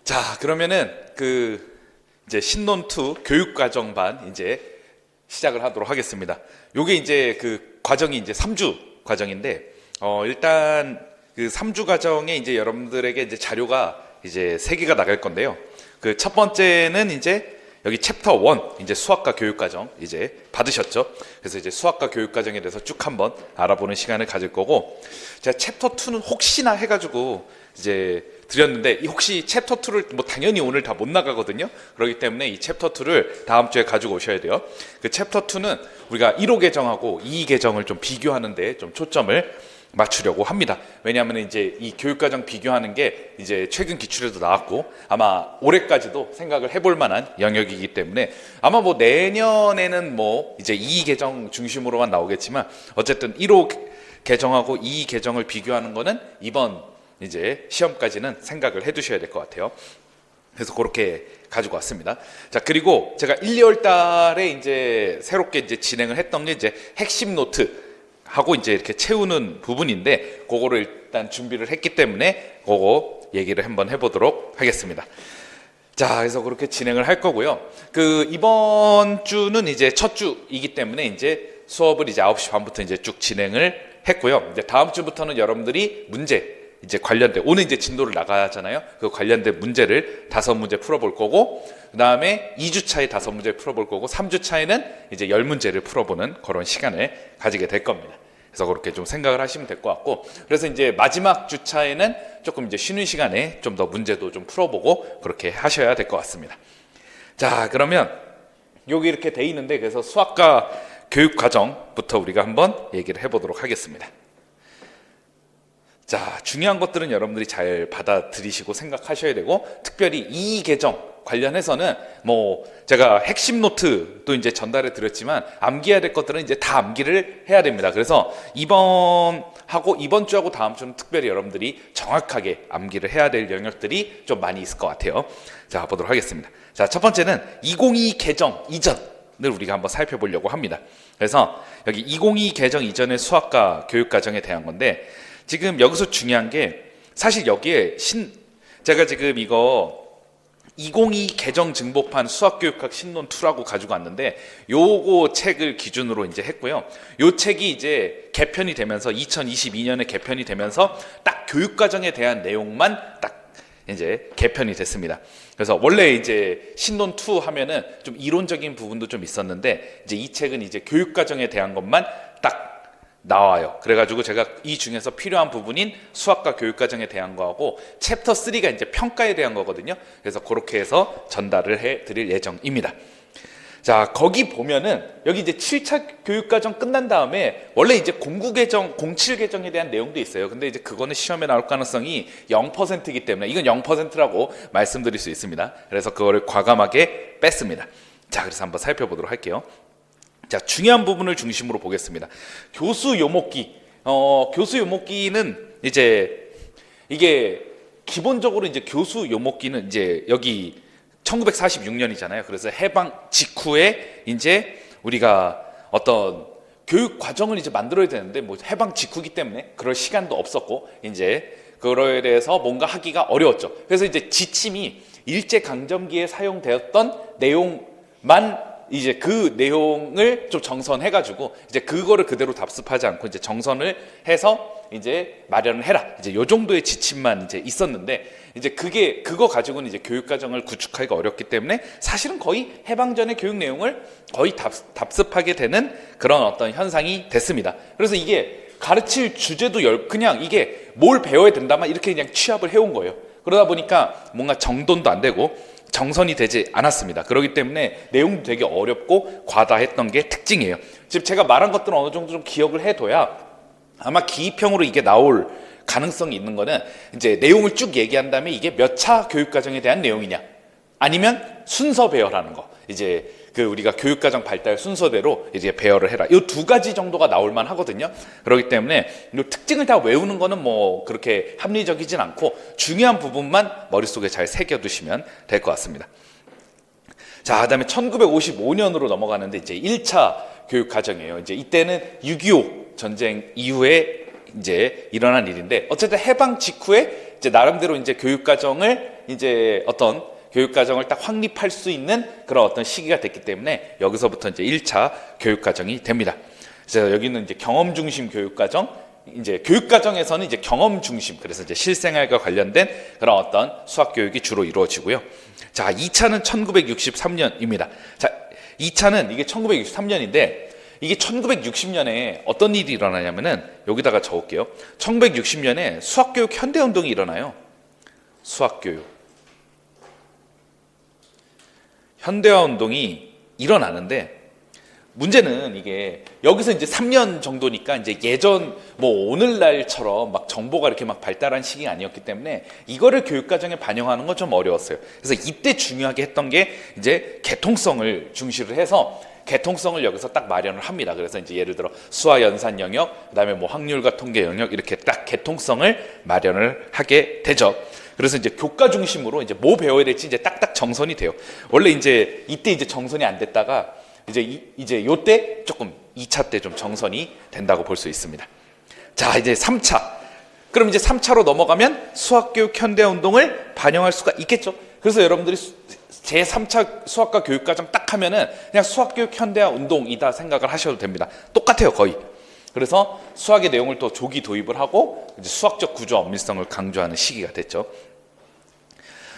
자, 그러면은 이제 신논2 교육과정반 이제 시작을 하도록 하겠습니다. 요게 이제 과정이 이제 3주 과정인데, 일단 3주 과정에 이제 여러분들에게 이제 자료가 이제 3개가 나갈 건데요. 첫 번째는 이제 여기 챕터 1 이제 수학과 교육과정 이제 받으셨죠? 그래서 이제 수학과 교육과정에 대해서 쭉 한번 알아보는 시간을 가질 거고, 제가 챕터 2는 혹시나 해가지고 이제 드렸는데, 혹시 챕터 2를 뭐 당연히 오늘 다 못 나가거든요. 그렇기 때문에 이 챕터 2를 다음 주에 가지고 오셔야 돼요. 챕터 2는 우리가 1호 계정하고 2 계정을 좀 비교하는데 좀 초점을 맞추려고 합니다. 왜냐하면 이제 이 교육과정 비교하는 게 이제 최근 기출에도 나왔고, 아마 올해까지도 생각을 해볼 만한 영역이기 때문에 아마 뭐 내년에는 뭐 이제 2 계정 중심으로만 나오겠지만, 어쨌든 1호 계정하고 2 계정을 비교하는 거는 이번 이제 시험까지는 생각을 해 두셔야 될 것 같아요. 그래서 그렇게 가지고 왔습니다. 자, 그리고 제가 1, 2월 달에 이제 새롭게 이제 진행을 했던 게 이제 핵심 노트 하고 이제 이렇게 채우는 부분인데, 그거를 일단 준비를 했기 때문에 그거 얘기를 한번 해보도록 하겠습니다. 자, 그래서 그렇게 진행을 할 거고요. 이번 주는 이제 첫 주이기 때문에 이제 수업을 이제 9시 반부터 이제 쭉 진행을 했고요. 이제 다음 주부터는 여러분들이 문제 이제 관련된, 오늘 이제 진도를 나가잖아요. 그 관련된 문제를 5문제 풀어볼 거고, 그 다음에 2주차에 5문제 풀어볼 거고, 3주차에는 이제 10문제를 풀어보는 그런 시간을 가지게 될 겁니다. 그래서 그렇게 좀 생각을 하시면 될 것 같고, 그래서 이제 마지막 주차에는 조금 이제 쉬는 시간에 좀 더 문제도 좀 풀어보고 그렇게 하셔야 될 것 같습니다. 자, 그러면 여기 이렇게 돼 있는데, 그래서 수학과 교육과정부터 우리가 한번 얘기를 해보도록 하겠습니다. 자, 중요한 것들은 여러분들이 잘 받아들이시고 생각하셔야 되고, 특별히 이 계정 관련해서는 뭐 제가 핵심 노트도 이제 전달해 드렸지만, 암기해야 될 것들은 이제 다 암기를 해야 됩니다. 그래서 이번 주하고 다음 주는 특별히 여러분들이 정확하게 암기를 해야 될 영역들이 좀 많이 있을 것 같아요. 자, 보도록 하겠습니다. 자, 첫 번째는 2022 개정 이전을 우리가 한번 살펴보려고 합니다. 그래서 여기 2022 개정 이전의 수학과 교육과정에 대한 건데, 지금 여기서 중요한 게, 사실 여기에 제가 지금 이거 2022 개정 증복판 수학교육학 신논2라고 가지고 왔는데, 요거 책을 기준으로 이제 했고요. 요 책이 이제 개편이 되면서 2022년에 개편이 되면서 딱 교육과정에 대한 내용만 딱 이제 개편이 됐습니다. 그래서 원래 이제 신논2 하면은 좀 이론적인 부분도 좀 있었는데, 이제 이 책은 이제 교육과정에 대한 것만 딱 나와요. 그래가지고 제가 이 중에서 필요한 부분인 수학과 교육과정에 대한 거하고 챕터 3가 이제 평가에 대한 거거든요. 그래서 그렇게 해서 전달을 해 드릴 예정입니다. 자, 거기 보면은 여기 이제 7차 교육과정 끝난 다음에 원래 이제 09개정, 07개정에 대한 내용도 있어요. 근데 이제 그거는 시험에 나올 가능성이 0%이기 때문에 이건 0%라고 말씀드릴 수 있습니다. 그래서 그거를 과감하게 뺐습니다. 자, 그래서 한번 살펴보도록 할게요. 자, 중요한 부분을 중심으로 보겠습니다. 교수 요목기. 교수 요목기는 이제 이게 기본적으로 이제 교수 요목기는 이제 여기 1946년이잖아요. 그래서 해방 직후에 이제 우리가 어떤 교육 과정을 이제 만들어야 되는데, 뭐 해방 직후기 때문에 그럴 시간도 없었고, 이제 그거에 대해서 뭔가 하기가 어려웠죠. 그래서 이제 지침이 일제 강점기에 사용되었던 내용만 이제 그 내용을 좀 정선해가지고 이제 그거를 그대로 답습하지 않고 이제 정선을 해서 이제 마련을 해라, 이제 요 정도의 지침만 이제 있었는데, 이제 그거 가지고는 이제 교육과정을 구축하기가 어렵기 때문에 사실은 거의 해방 전의 교육 내용을 거의 답습하게 되는 그런 어떤 현상이 됐습니다. 그래서 이게 가르칠 주제도 그냥 이게 뭘 배워야 된다만 이렇게 그냥 취합을 해온 거예요. 그러다 보니까 뭔가 정돈도 안 되고 정선이 되지 않았습니다. 그렇기 때문에 내용도 되게 어렵고 과다했던 게 특징이에요. 지금 제가 말한 것들은 어느 정도 좀 기억을 해둬야 아마 기입형으로 이게 나올 가능성이 있는 거는, 이제 내용을 쭉 얘기한 다음에 이게 몇 차 교육과정에 대한 내용이냐, 아니면 순서 배열하는 거, 이제 우리가 교육과정 발달 순서대로 이제 배열을 해라, 이 두 가지 정도가 나올 만 하거든요. 그렇기 때문에 이 특징을 다 외우는 거는 뭐 그렇게 합리적이진 않고, 중요한 부분만 머릿속에 잘 새겨두시면 될 것 같습니다. 자, 그다음에 1955년으로 넘어가는데 이제 1차 교육과정이에요. 이제 이때는 6.25 전쟁 이후에 이제 일어난 일인데, 어쨌든 해방 직후에 이제 나름대로 이제 교육과정을 이제 어떤 교육과정을 딱 확립할 수 있는 그런 어떤 시기가 됐기 때문에 여기서부터 이제 1차 교육과정이 됩니다. 그래서 여기는 이제 경험 중심 교육과정, 이제 교육과정에서는 이제 경험 중심, 그래서 이제 실생활과 관련된 그런 어떤 수학 교육이 주로 이루어지고요. 자, 2차는 1963년입니다. 자, 2차는 이게 1963년인데 이게 1960년에 어떤 일이 일어나냐면은 여기다가 적을게요. 1960년에 수학교육 현대운동이 일어나요. 수학교육 현대화 운동이 일어나는데 문제는 이게 여기서 이제 3년 정도니까 이제 예전 뭐 오늘날처럼 막 정보가 이렇게 막 발달한 시기가 아니었기 때문에 이거를 교육과정에 반영하는 건 좀 어려웠어요. 그래서 이때 중요하게 했던 게 이제 개통성을 중시를 해서 개통성을 여기서 딱 마련을 합니다. 그래서 이제 예를 들어 수화 연산 영역, 그다음에 뭐 확률과 통계 영역 이렇게 딱 개통성을 마련을 하게 되죠. 그래서 이제 교과 중심으로 이제 뭐 배워야 될지 이제 딱딱 정선이 돼요. 원래 이제 이때 이제 정선이 안 됐다가 이제 요때 조금 2차 때 좀 정선이 된다고 볼 수 있습니다. 자, 이제 3차. 그럼 이제 3차로 넘어가면 수학교육 현대운동을 반영할 수가 있겠죠. 그래서 여러분들이 제3차 수학과 교육과정 딱 하면은 그냥 수학교육 현대화 운동이다 생각을 하셔도 됩니다. 똑같아요, 거의. 그래서 수학의 내용을 또 조기 도입을 하고 이제 수학적 구조 엄밀성을 강조하는 시기가 됐죠.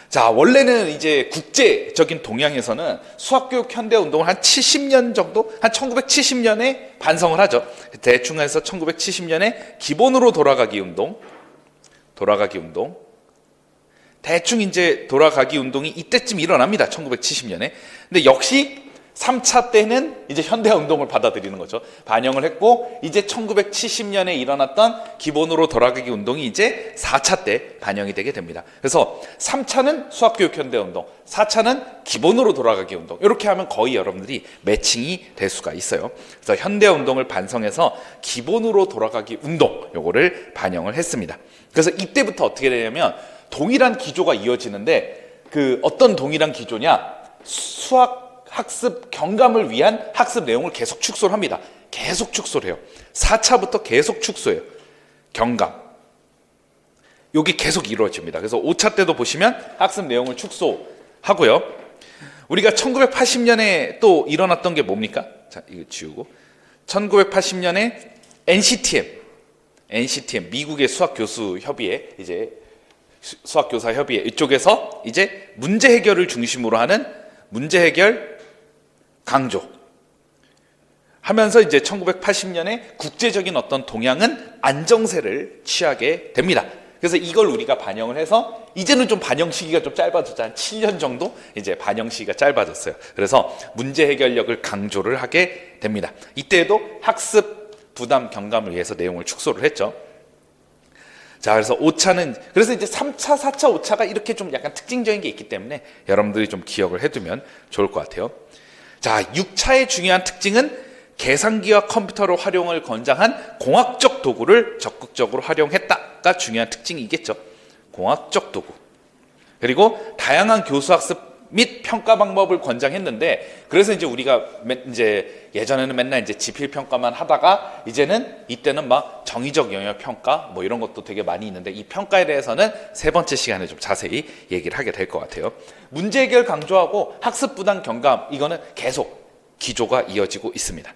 자, 원래는 이제 국제적인 동향에서는 수학교육 현대운동을 한 70년 정도, 한 1970년에 반성을 하죠. 대충 해서 1970년에 기본으로 돌아가기 운동, 대충 이제 돌아가기 운동이 이때쯤 일어납니다. 1970년에. 근데 역시 3차 때는 이제 현대화 운동을 받아들이는 거죠. 반영을 했고 이제 1970년에 일어났던 기본으로 돌아가기 운동이 이제 4차 때 반영이 되게 됩니다. 그래서 3차는 수학교육 현대화 운동, 4차는 기본으로 돌아가기 운동. 이렇게 하면 거의 여러분들이 매칭이 될 수가 있어요. 그래서 현대화 운동을 반성해서 기본으로 돌아가기 운동 요거를 반영을 했습니다. 그래서 이때부터 어떻게 되냐면 동일한 기조가 이어지는데 그 어떤 동일한 기조냐? 수학 학습 경감을 위한 학습 내용을 계속 축소를 합니다. 계속 축소를 해요. 4차부터 계속 축소해요. 경감. 여기 계속 이루어집니다. 그래서 5차 때도 보시면 학습 내용을 축소하고요. 우리가 1980년에 또 일어났던 게 뭡니까? 자, 이거 지우고. 1980년에 NCTM 미국의 수학교수협의회 이제 수학교사협의회 이쪽에서 이제 문제 해결을 중심으로 하는 문제 해결 강조 하면서 이제 1980년에 국제적인 어떤 동향은 안정세를 취하게 됩니다. 그래서 이걸 우리가 반영을 해서 이제는 좀 반영 시기가 좀 짧아졌죠. 한 7년 정도 이제 반영 시기가 짧아졌어요. 그래서 문제 해결력을 강조를 하게 됩니다. 이때에도 학습 부담 경감을 위해서 내용을 축소를 했죠. 자, 그래서 5차는 그래서 이제 3차, 4차, 5차가 이렇게 좀 약간 특징적인 게 있기 때문에 여러분들이 좀 기억을 해두면 좋을 것 같아요. 자, 6차의 중요한 특징은 계산기와 컴퓨터를 활용을 권장한 공학적 도구를 적극적으로 활용했다가 중요한 특징이겠죠. 공학적 도구. 그리고 다양한 교수학습 및 평가 방법을 권장했는데 그래서 이제 우리가 이제 예전에는 맨날 이제 지필 평가만 하다가 이때는 막 정의적 영역 평가 뭐 이런 것도 되게 많이 있는데 이 평가에 대해서는 세 번째 시간에 좀 자세히 얘기를 하게 될 것 같아요. 문제 해결 강조하고 학습 부담 경감 이거는 계속 기조가 이어지고 있습니다.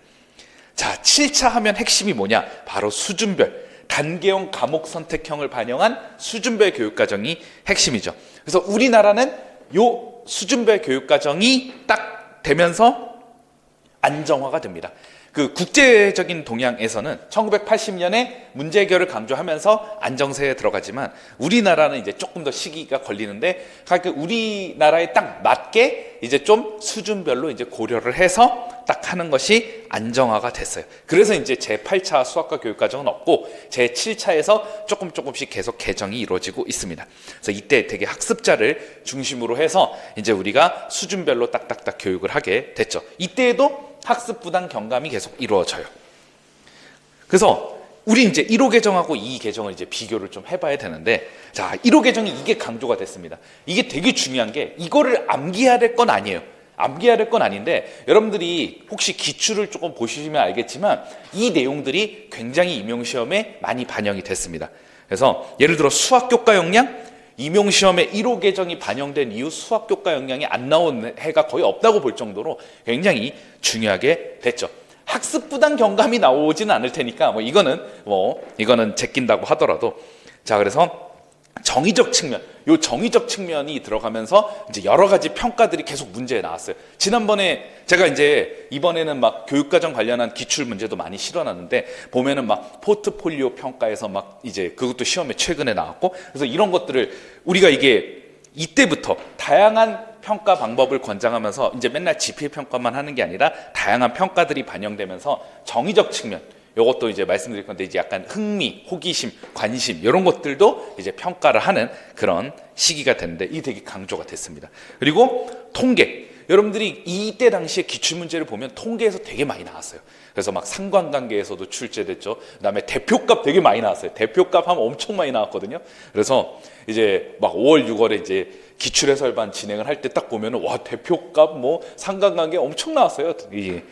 자, 7차 하면 핵심이 뭐냐? 바로 수준별 단계형 과목 선택형을 반영한 수준별 교육과정이 핵심이죠. 그래서 우리나라는 요 수준별 교육과정이 딱 되면서 안정화가 됩니다. 그 국제적인 동향에서는 1980년에 문제 해결을 강조하면서 안정세에 들어가지만 우리나라는 이제 조금 더 시기가 걸리는데 우리나라에 딱 맞게 이제 좀 수준별로 이제 고려를 해서 딱 하는 것이 안정화가 됐어요. 그래서 이제 제8차 수학과 교육과정은 없고 제7차에서 조금씩 계속 개정이 이루어지고 있습니다. 그래서 이때 되게 학습자를 중심으로 해서 이제 우리가 수준별로 딱딱딱 교육을 하게 됐죠. 이때에도 학습 부담 경감이 계속 이루어져요. 그래서 우리 이제 1호 개정하고 2 개정을 이제 비교를 좀 해봐야 되는데, 자, 1호 개정이 이게 강조가 됐습니다. 이게 되게 중요한 게 이거를 암기해야 될 건 아니에요. 암기해야 될 건 아닌데 여러분들이 혹시 기출을 조금 보시면 알겠지만 이 내용들이 굉장히 임용시험에 많이 반영이 됐습니다. 그래서 예를 들어 수학 교과 역량 임용시험에 1호 개정이 반영된 이후 수학교과 역량이 안 나온 해가 거의 없다고 볼 정도로 굉장히 중요하게 됐죠. 학습부당 경감이 나오지는 않을 테니까 이거는 제낀다고 하더라도, 자, 그래서 정의적 측면, 요 정의적 측면이 들어가면서 이제 여러 가지 평가들이 계속 문제에 나왔어요. 지난번에 제가 이제 이번에는 막 교육과정 관련한 기출 문제도 많이 실어놨는데, 보면은 막 포트폴리오 평가에서 막 이제 그것도 시험에 최근에 나왔고, 그래서 이런 것들을 우리가 이게 이때부터 다양한 평가 방법을 권장하면서 이제 맨날 GPA 평가만 하는 게 아니라 다양한 평가들이 반영되면서 정의적 측면, 요것도 이제 말씀드릴 건데, 이제 약간 흥미, 호기심, 관심 이런 것들도 이제 평가를 하는 그런 시기가 됐는데, 이 되게 강조가 됐습니다. 그리고 통계, 여러분들이 이때 당시에 기출문제를 보면 통계에서 되게 많이 나왔어요. 그래서 막 상관관계에서도 출제됐죠. 그다음에 대표값 되게 많이 나왔어요. 대표값 하면 엄청 많이 나왔거든요. 그래서 이제 막 5월, 6월에 이제 기출해설반 진행을 할 때 딱 보면은 와, 대표값 뭐 상관관계 엄청 나왔어요. 이게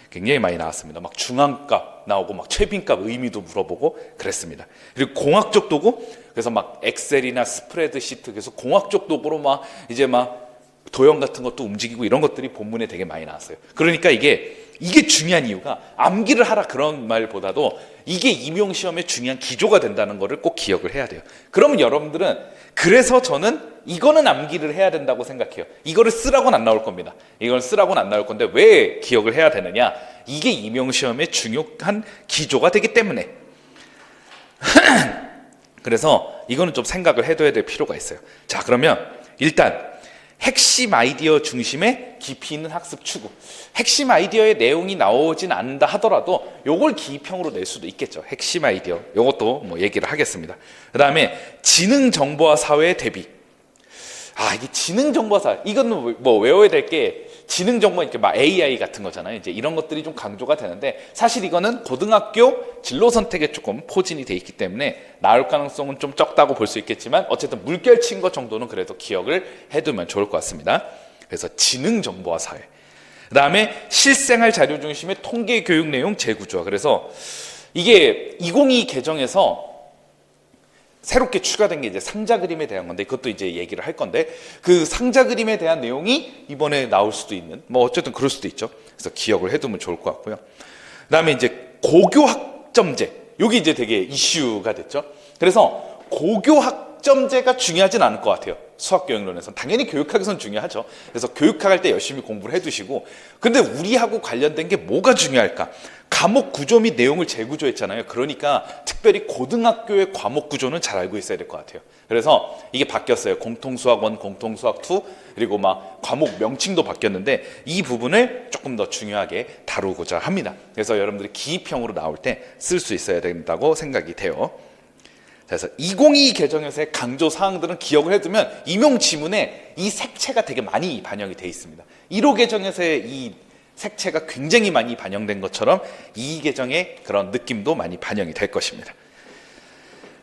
굉장히 많이 나왔습니다. 막 중앙값 나오고 막 최빈값 의미도 물어보고 그랬습니다. 그리고 공학적 도구, 그래서 막 엑셀이나 스프레드 시트, 그래서 공학적 도구로 막 이제 막 도형 같은 것도 움직이고 이런 것들이 본문에 되게 많이 나왔어요. 그러니까 이게 중요한 이유가 암기를 하라 그런 말보다도 이게 임용시험의 중요한 기조가 된다는 거를 꼭 기억을 해야 돼요. 그러면 여러분들은, 그래서 저는 이거는 암기를 해야 된다고 생각해요. 이거를 쓰라고는 안 나올 겁니다. 이걸 쓰라고는 안 나올 건데 왜 기억을 해야 되느냐? 이게 임용시험의 중요한 기조가 되기 때문에. 그래서 이거는 좀 생각을 해둬야 될 필요가 있어요. 자, 그러면 일단 핵심 아이디어 중심의 깊이 있는 학습 추구. 핵심 아이디어의 내용이 나오진 않는다 하더라도 요걸 기입형으로 낼 수도 있겠죠. 핵심 아이디어. 요것도 뭐 얘기를 하겠습니다. 그 다음에 지능 정보화 사회의 대비. 이게 지능 정보화 사회. 이건 뭐 외워야 될 게, 지능 정보 이렇게 막 AI 같은 거잖아요. 이제 이런 것들이 좀 강조가 되는데, 사실 이거는 고등학교 진로 선택에 조금 포진이 돼 있기 때문에 나올 가능성은 좀 적다고 볼 수 있겠지만, 어쨌든 물결 친 것 정도는 그래도 기억을 해두면 좋을 것 같습니다. 그래서 지능 정보화 사회. 그 다음에 실생활 자료 중심의 통계 교육 내용 재구조화. 그래서 이게 2022 개정에서 새롭게 추가된 게 이제 상자 그림에 대한 건데, 그것도 이제 얘기를 할 건데, 그 상자 그림에 대한 내용이 이번에 나올 수도 있는, 뭐 어쨌든 그럴 수도 있죠. 그래서 기억을 해두면 좋을 것 같고요. 그다음에 이제 고교 학점제, 여기 이제 되게 이슈가 됐죠. 그래서 고교 학점제가 중요하진 않을 것 같아요. 수학교육론에서는 당연히 교육학에서는 중요하죠. 그래서 교육학 할 때 열심히 공부를 해두시고, 근데 우리하고 관련된 게 뭐가 중요할까? 과목 구조 및 내용을 재구조했잖아요. 그러니까 특별히 고등학교의 과목 구조는 잘 알고 있어야 될 것 같아요. 그래서 이게 바뀌었어요. 공통수학 1, 공통수학 2, 그리고 막 과목 명칭도 바뀌었는데, 이 부분을 조금 더 중요하게 다루고자 합니다. 그래서 여러분들이 기입형으로 나올 때 쓸 수 있어야 된다고 생각이 돼요. 그래서 2022 개정에서의 강조 사항들은 기억을 해두면 임용 지문에 이 색채가 되게 많이 반영이 돼 있습니다. 1호 개정에서의 이 색채가 굉장히 많이 반영된 것처럼 이 개정의 그런 느낌도 많이 반영이 될 것입니다.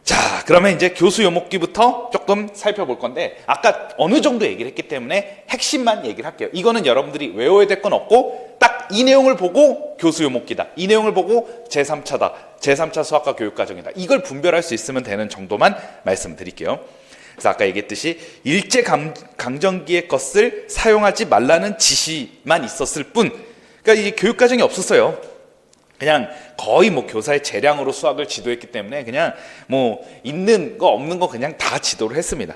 자, 그러면 이제 교수 요목기부터 조금 살펴볼 건데, 아까 어느 정도 얘기를 했기 때문에 핵심만 얘기를 할게요. 이거는 여러분들이 외워야 될 건 없고, 딱 이 내용을 보고 교수 요목기다, 이 내용을 보고 제3차다, 제3차 수학과 교육과정이다, 이걸 분별할 수 있으면 되는 정도만 말씀드릴게요. 그래서 아까 얘기했듯이 일제 강점기의 것을 사용하지 말라는 지시만 있었을 뿐, 그러니까 이 교육과정이 없었어요. 그냥 거의 뭐 교사의 재량으로 수학을 지도했기 때문에 그냥 뭐 있는 거 없는 거 그냥 다 지도를 했습니다.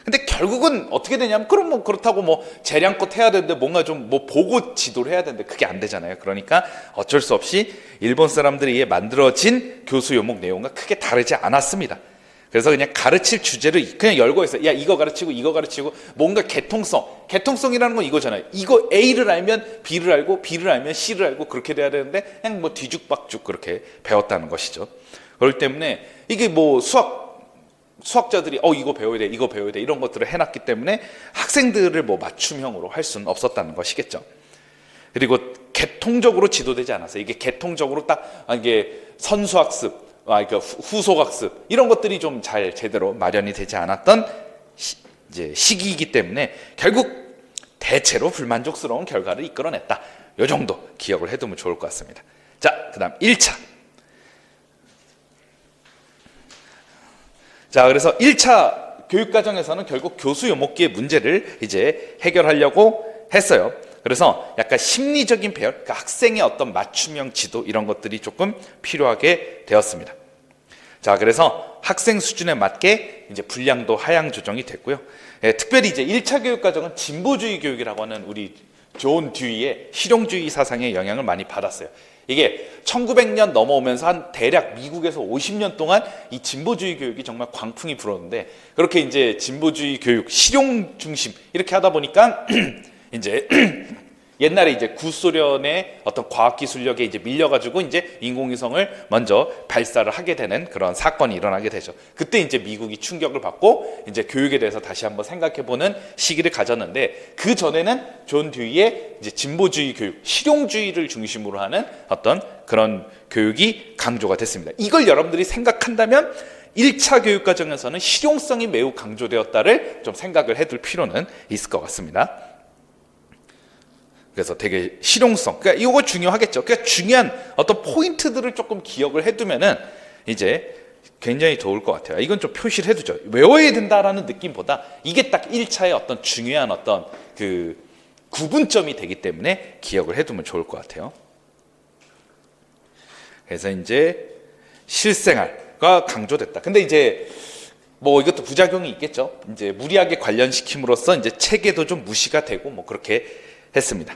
근데 결국은 어떻게 되냐면, 그럼 뭐 그렇다고 뭐 재량껏 해야 되는데 뭔가 좀 뭐 보고 지도를 해야 되는데 그게 안 되잖아요. 그러니까 어쩔 수 없이 일본 사람들에 의해 만들어진 교수 요목 내용과 크게 다르지 않았습니다. 그래서 그냥 가르칠 주제를 그냥 열고 있어요. 야, 이거 가르치고 이거 가르치고, 뭔가 개통성이라는 건 이거잖아요. 이거 A를 알면 B를 알고, B를 알면 C를 알고, 그렇게 돼야 되는데 그냥 뭐 뒤죽박죽 그렇게 배웠다는 것이죠. 그렇기 때문에 이게 뭐 수학자들이 이거 배워야 돼, 이거 배워야 돼, 이런 것들을 해놨기 때문에 학생들을 뭐 맞춤형으로 할 수는 없었다는 것이겠죠. 그리고 개통적으로 지도되지 않았어요. 이게 개통적으로 딱 이게 선수학습, 그러니까 후속학습, 이런 것들이 좀 잘 제대로 마련이 되지 않았던 이제 시기이기 때문에 결국 대체로 불만족스러운 결과를 이끌어냈다. 이 정도 기억을 해두면 좋을 것 같습니다. 자, 그 다음 1차. 자, 그래서 1차 교육과정에서는 결국 교수 요목기의 문제를 이제 해결하려고 했어요. 그래서 약간 심리적인 배열, 그러니까 학생의 어떤 맞춤형 지도 이런 것들이 조금 필요하게 되었습니다. 자, 그래서 학생 수준에 맞게 이제 분량도 하향 조정이 됐고요. 예, 특별히 이제 1차 교육과정은 진보주의 교육이라고 하는 우리 존 듀이의 실용주의 사상의 영향을 많이 받았어요. 이게 1900년 넘어오면서 한 대략 미국에서 50년 동안 이 진보주의 교육이 정말 광풍이 불었는데, 그렇게 이제 진보주의 교육, 실용 중심 이렇게 하다 보니까 이제 옛날에 이제 구소련의 어떤 과학기술력에 이제 밀려가지고 이제 인공위성을 먼저 발사를 하게 되는 그런 사건이 일어나게 되죠. 그때 이제 미국이 충격을 받고 이제 교육에 대해서 다시 한번 생각해보는 시기를 가졌는데, 그 전에는 존 듀이의 이제 진보주의 교육, 실용주의를 중심으로 하는 어떤 그런 교육이 강조가 됐습니다. 이걸 여러분들이 생각한다면 1차 교육과정에서는 실용성이 매우 강조되었다를 좀 생각을 해둘 필요는 있을 것 같습니다. 그래서 되게 실용성, 그러니까 이거 중요하겠죠. 그러니까 중요한 어떤 포인트들을 조금 기억을 해두면은 이제 굉장히 좋을 것 같아요. 이건 좀 표시를 해두죠. 외워야 된다라는 느낌보다 이게 딱 1차의 어떤 중요한 어떤 그 구분점이 되기 때문에 기억을 해두면 좋을 것 같아요. 그래서 이제 실생활과 강조됐다. 근데 이제 뭐 이것도 부작용이 있겠죠. 이제 무리하게 관련시킴으로써 이제 체계도 좀 무시가 되고 뭐 그렇게 했습니다.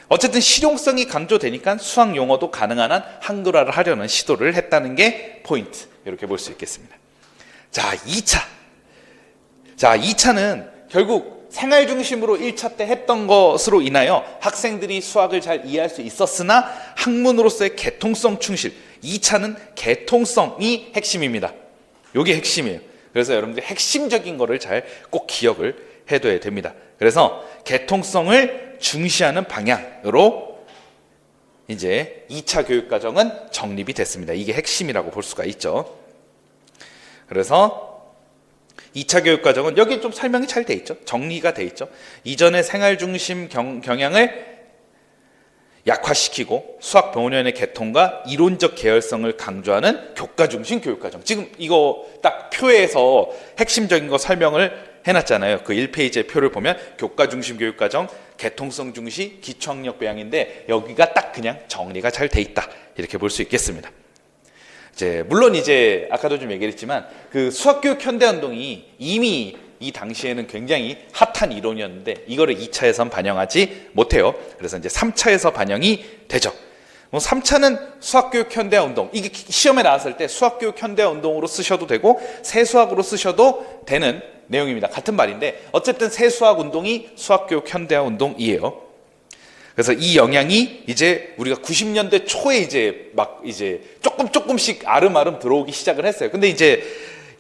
어쨌든 실용성이 강조되니까 수학 용어도 가능한 한 한글화를 하려는 시도를 했다는 게 포인트, 이렇게 볼 수 있겠습니다. 자, 2차. 자, 2차는 결국 생활 중심으로 1차 때 했던 것으로 인하여 학생들이 수학을 잘 이해할 수 있었으나 학문으로서의 개통성 충실. 2차는 개통성이 핵심입니다. 이게 핵심이에요. 그래서 여러분들이 핵심적인 거를 잘 꼭 기억을 해둬야 됩니다. 그래서 개통성을 중시하는 방향으로 이제 2차 교육과정은 정립이 됐습니다. 이게 핵심이라고 볼 수가 있죠. 그래서 2차 교육과정은 여기 좀 설명이 잘 돼 있죠. 정리가 돼 있죠. 이전의 생활 중심 경향을 약화시키고 수학 본연의 개통과 이론적 계열성을 강조하는 교과 중심 교육과정. 지금 이거 딱 표에서 핵심적인 거 설명을 해놨잖아요. 그 1페이지의 표를 보면 교과 중심 교육과정, 개통성 중시, 기초학력 배양인데 여기가 딱 그냥 정리가 잘 돼 있다, 이렇게 볼 수 있겠습니다. 이제 물론 이제 아까도 좀 얘기했지만 그 수학교육 현대운동이 이미 이 당시에는 굉장히 핫한 이론이었는데 이거를 2차에선 반영하지 못해요. 그래서 이제 3차에서 반영이 되죠. 뭐 3차는 수학교육 현대운동, 이게 시험에 나왔을 때 수학교육 현대운동으로 쓰셔도 되고 세수학으로 쓰셔도 되는 내용입니다. 같은 말인데 어쨌든 세수학운동이 수학교육 현대운동이에요. 그래서 이 영향이 이제 우리가 90년대 초에 이제 막 이제 조금씩 아름아름 들어오기 시작을 했어요. 근데 이제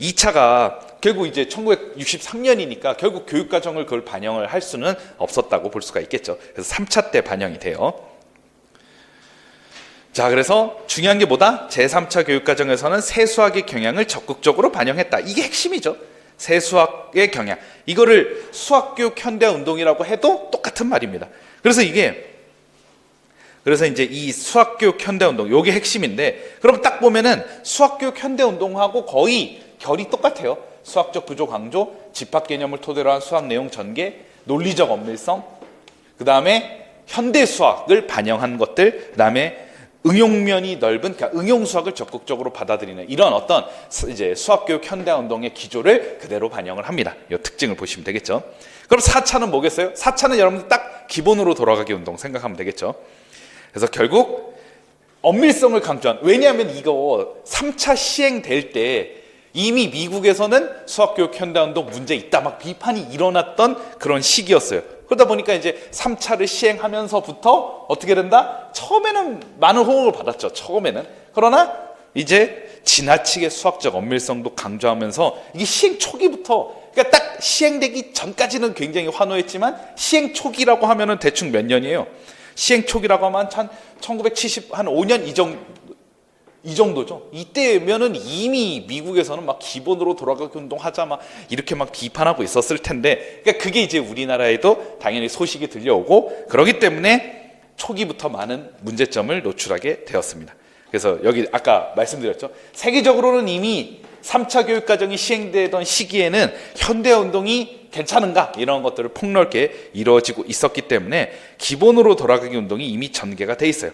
2차가 결국 이제 1963년이니까 결국 교육과정을 그걸 반영을 할 수는 없었다고 볼 수가 있겠죠. 그래서 3차 때 반영이 돼요. 자, 그래서 중요한 게 뭐다? 제3차 교육과정에서는 세수학의 경향을 적극적으로 반영했다. 이게 핵심이죠. 세수학의 경향. 이거를 수학교육 현대운동이라고 해도 똑같은 말입니다. 그래서 이제 이 수학교육 현대운동, 요게 핵심인데, 그럼 딱 보면은 수학교육 현대운동하고 거의 결이 똑같아요. 수학적 구조 강조, 집합 개념을 토대로 한 수학 내용 전개, 논리적 엄밀성, 그 다음에 현대 수학을 반영한 것들, 그 다음에 응용면이 넓은, 그러니까 응용 수학을 적극적으로 받아들이는 이런 어떤 이제 수학교육 현대운동의 기조를 그대로 반영을 합니다. 이 특징을 보시면 되겠죠. 그럼 4차는 뭐겠어요? 4차는 여러분들 딱 기본으로 돌아가기 운동 생각하면 되겠죠. 그래서 결국 엄밀성을 강조한, 왜냐하면 이거 3차 시행될 때 이미 미국에서는 수학교육 현대운동 문제 있다 막 비판이 일어났던 그런 시기였어요. 그러다 보니까 이제 3차를 시행하면서부터 어떻게 된다? 처음에는 많은 호응을 받았죠. 처음에는. 그러나 이제 지나치게 수학적 엄밀성도 강조하면서 이게 시행 초기부터, 그러니까 딱 시행되기 전까지는 굉장히 환호했지만 시행 초기라고 하면은 대충 몇 년이에요? 시행 초기라고 하면 한 1975년 이 정도죠. 이때면은 이미 미국에서는 막 기본으로 돌아가기 운동하자 막 이렇게 막 비판하고 있었을 텐데, 그러니까 그게 이제 우리나라에도 당연히 소식이 들려오고 그러기 때문에 초기부터 많은 문제점을 노출하게 되었습니다. 그래서 여기 아까 말씀드렸죠. 세계적으로는 이미 3차 교육과정이 시행되던 시기에는 현대운동이 괜찮은가 이런 것들을 폭넓게 이루어지고 있었기 때문에 기본으로 돌아가기 운동이 이미 전개가 돼 있어요.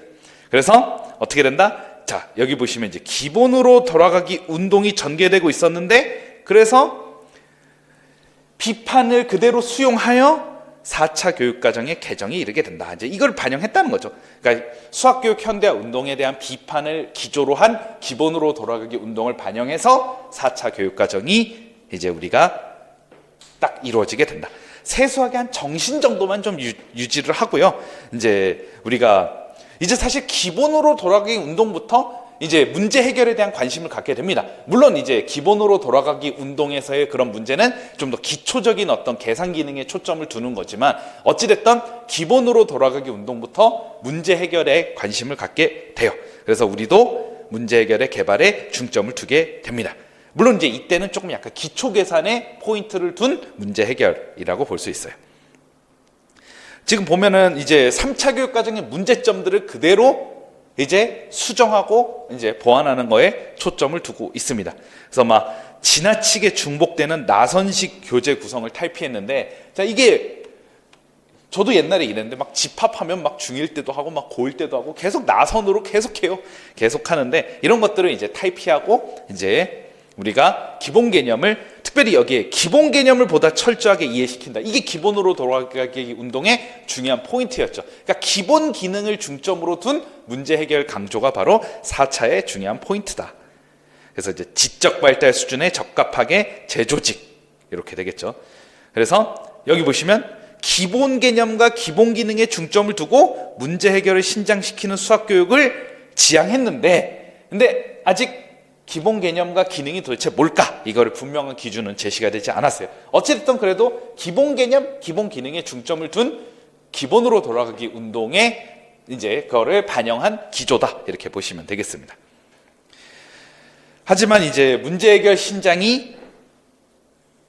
그래서 어떻게 된다? 자, 여기 보시면 이제 기본으로 돌아가기 운동이 전개되고 있었는데, 그래서 비판을 그대로 수용하여 4차 교육과정의 개정이 이르게 된다. 이제 이걸 반영했다는 거죠. 그러니까 수학교육 현대화 운동에 대한 비판을 기조로 한 기본으로 돌아가기 운동을 반영해서 4차 교육과정이 이제 우리가 딱 이루어지게 된다. 세수하게 한 정신 정도만 좀 유지를 하고요. 이제 우리가 이제 사실 기본으로 돌아가기 운동부터 이제 문제 해결에 대한 관심을 갖게 됩니다. 물론 이제 기본으로 돌아가기 운동에서의 그런 문제는 좀 더 기초적인 어떤 계산 기능에 초점을 두는 거지만, 어찌됐든 기본으로 돌아가기 운동부터 문제 해결에 관심을 갖게 돼요. 그래서 우리도 문제 해결의 개발에 중점을 두게 됩니다. 물론 이제 이때는 조금 약간 기초 계산에 포인트를 둔 문제 해결이라고 볼 수 있어요. 지금 보면은 이제 3차 교육 과정의 문제점들을 그대로 이제 수정하고 이제 보완하는 거에 초점을 두고 있습니다. 그래서 막 지나치게 중복되는 나선식 교재 구성을 탈피했는데, 자, 이게 저도 옛날에 이랬는데 막 집합하면 막 중1 때도 하고 막 고1 때도 하고 계속 나선으로 계속해요. 계속 하는데 이런 것들을 이제 탈피하고 이제 우리가 기본 개념을, 특별히 여기에 기본 개념을 보다 철저하게 이해시킨다. 이게 기본으로 돌아가기 운동의 중요한 포인트였죠. 그러니까 기본 기능을 중점으로 둔 문제 해결 강조가 바로 4차의 중요한 포인트다. 그래서 이제 지적 발달 수준에 적합하게 재조직, 이렇게 되겠죠. 그래서 여기 보시면 기본 개념과 기본 기능에 중점을 두고 문제 해결을 신장시키는 수학 교육을 지향했는데, 근데 아직 기본 개념과 기능이 도대체 뭘까? 이거를 분명한 기준은 제시가 되지 않았어요. 어찌됐든 그래도 기본 개념, 기본 기능에 중점을 둔 기본으로 돌아가기 운동에 이제 그거를 반영한 기조다, 이렇게 보시면 되겠습니다. 하지만 이제 문제 해결 신장이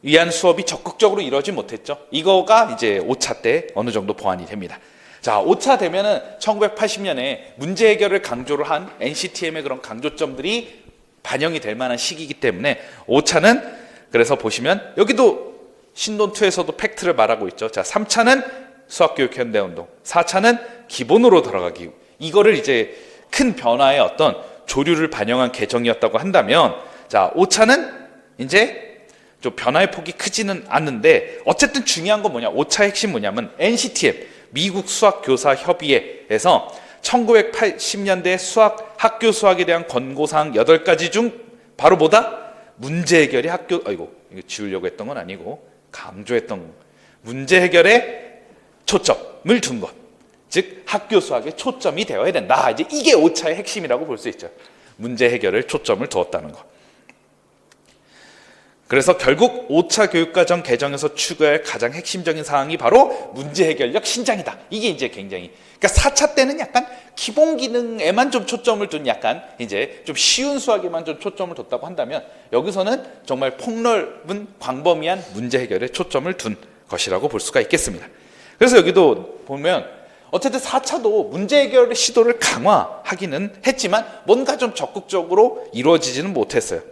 위한 수업이 적극적으로 이루어지지 못했죠. 이거가 이제 5차 때 어느 정도 보완이 됩니다. 자, 5차 되면은 1980년에 문제 해결을 강조를 한 NCTM의 그런 강조점들이 반영이 될 만한 시기이기 때문에 5차는, 그래서 보시면 여기도 신돈2에서도 팩트를 말하고 있죠. 자, 3차는 수학교육 현대운동, 4차는 기본으로 돌아가기. 이거를 이제 큰 변화의 어떤 조류를 반영한 개정이었다고 한다면, 자, 5차는 이제 좀 변화의 폭이 크지는 않는데, 어쨌든 중요한 건 뭐냐, 5차 핵심 뭐냐면 NCTM, 미국 수학교사 협의회에서 1980년대 수학, 학교 수학에 대한 권고사항 8가지 중 바로 뭐다? 문제 해결이 이거 지우려고 했던 건 아니고 강조했던 문제 해결에 초점을 둔 것. 즉 학교 수학에 초점이 되어야 된다. 이제 이게 5차의 핵심이라고 볼 수 있죠. 문제 해결을 초점을 두었다는 것. 그래서 결국 5차 교육과정 개정에서 추구할 가장 핵심적인 사항이 바로 문제 해결력 신장이다. 이게 이제 굉장히, 그러니까 4차 때는 약간 기본 기능에만 좀 초점을 둔, 약간 이제 좀 쉬운 수학에만 좀 초점을 뒀다고 한다면, 여기서는 정말 폭넓은 광범위한 문제 해결에 초점을 둔 것이라고 볼 수가 있겠습니다. 그래서 여기도 보면 어쨌든 4차도 문제 해결의 시도를 강화하기는 했지만 뭔가 좀 적극적으로 이루어지지는 못했어요.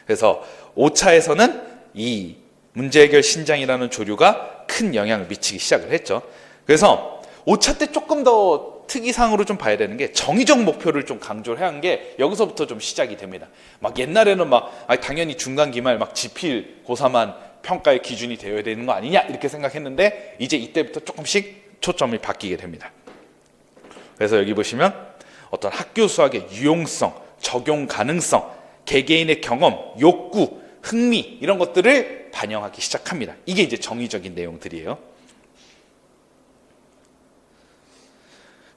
그래서 5차에서는 이 문제 해결 신장이라는 조류가 큰 영향을 미치기 시작을 했죠. 그래서 5차 때 조금 더 특이사항으로 좀 봐야 되는 게 정의적 목표를 좀 강조를 한 게 여기서부터 좀 시작이 됩니다. 막 옛날에는 막 당연히 중간 기말 막 지필 고사만 평가의 기준이 되어야 되는 거 아니냐 이렇게 생각했는데, 이제 이때부터 조금씩 초점이 바뀌게 됩니다. 그래서 여기 보시면 어떤 학교 수학의 유용성, 적용 가능성, 개개인의 경험, 욕구, 흥미, 이런 것들을 반영하기 시작합니다. 이게 이제 정의적인 내용들이에요.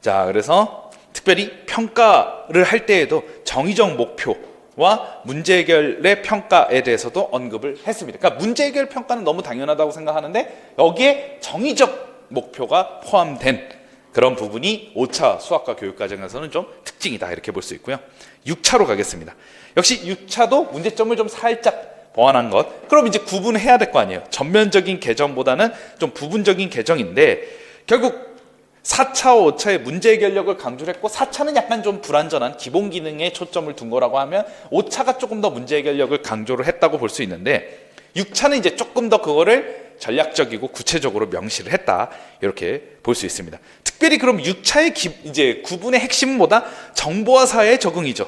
자, 그래서 특별히 평가를 할 때에도 정의적 목표와 문제 해결의 평가에 대해서도 언급을 했습니다. 그러니까 문제 해결 평가는 너무 당연하다고 생각하는데 여기에 정의적 목표가 포함된 그런 부분이 5차 수학과 교육과정에서는 좀 특징이다, 이렇게 볼 수 있고요. 6차로 가겠습니다. 역시 6차도 문제점을 좀 살짝 보완한 것. 그럼 이제 구분해야 될 거 아니에요. 전면적인 개정보다는 좀 부분적인 개정인데, 결국 4차, 5차의 문제 해결력을 강조를 했고 4차는 약간 좀 불완전한 기본 기능에 초점을 둔 거라고 하면 5차가 조금 더 문제 해결력을 강조를 했다고 볼 수 있는데 6차는 이제 조금 더 그거를 전략적이고 구체적으로 명시를 했다 이렇게 볼 수 있습니다. 특별히 그럼 6차의 이제 구분의 핵심은 뭐다? 정보화 사회의 적응이죠.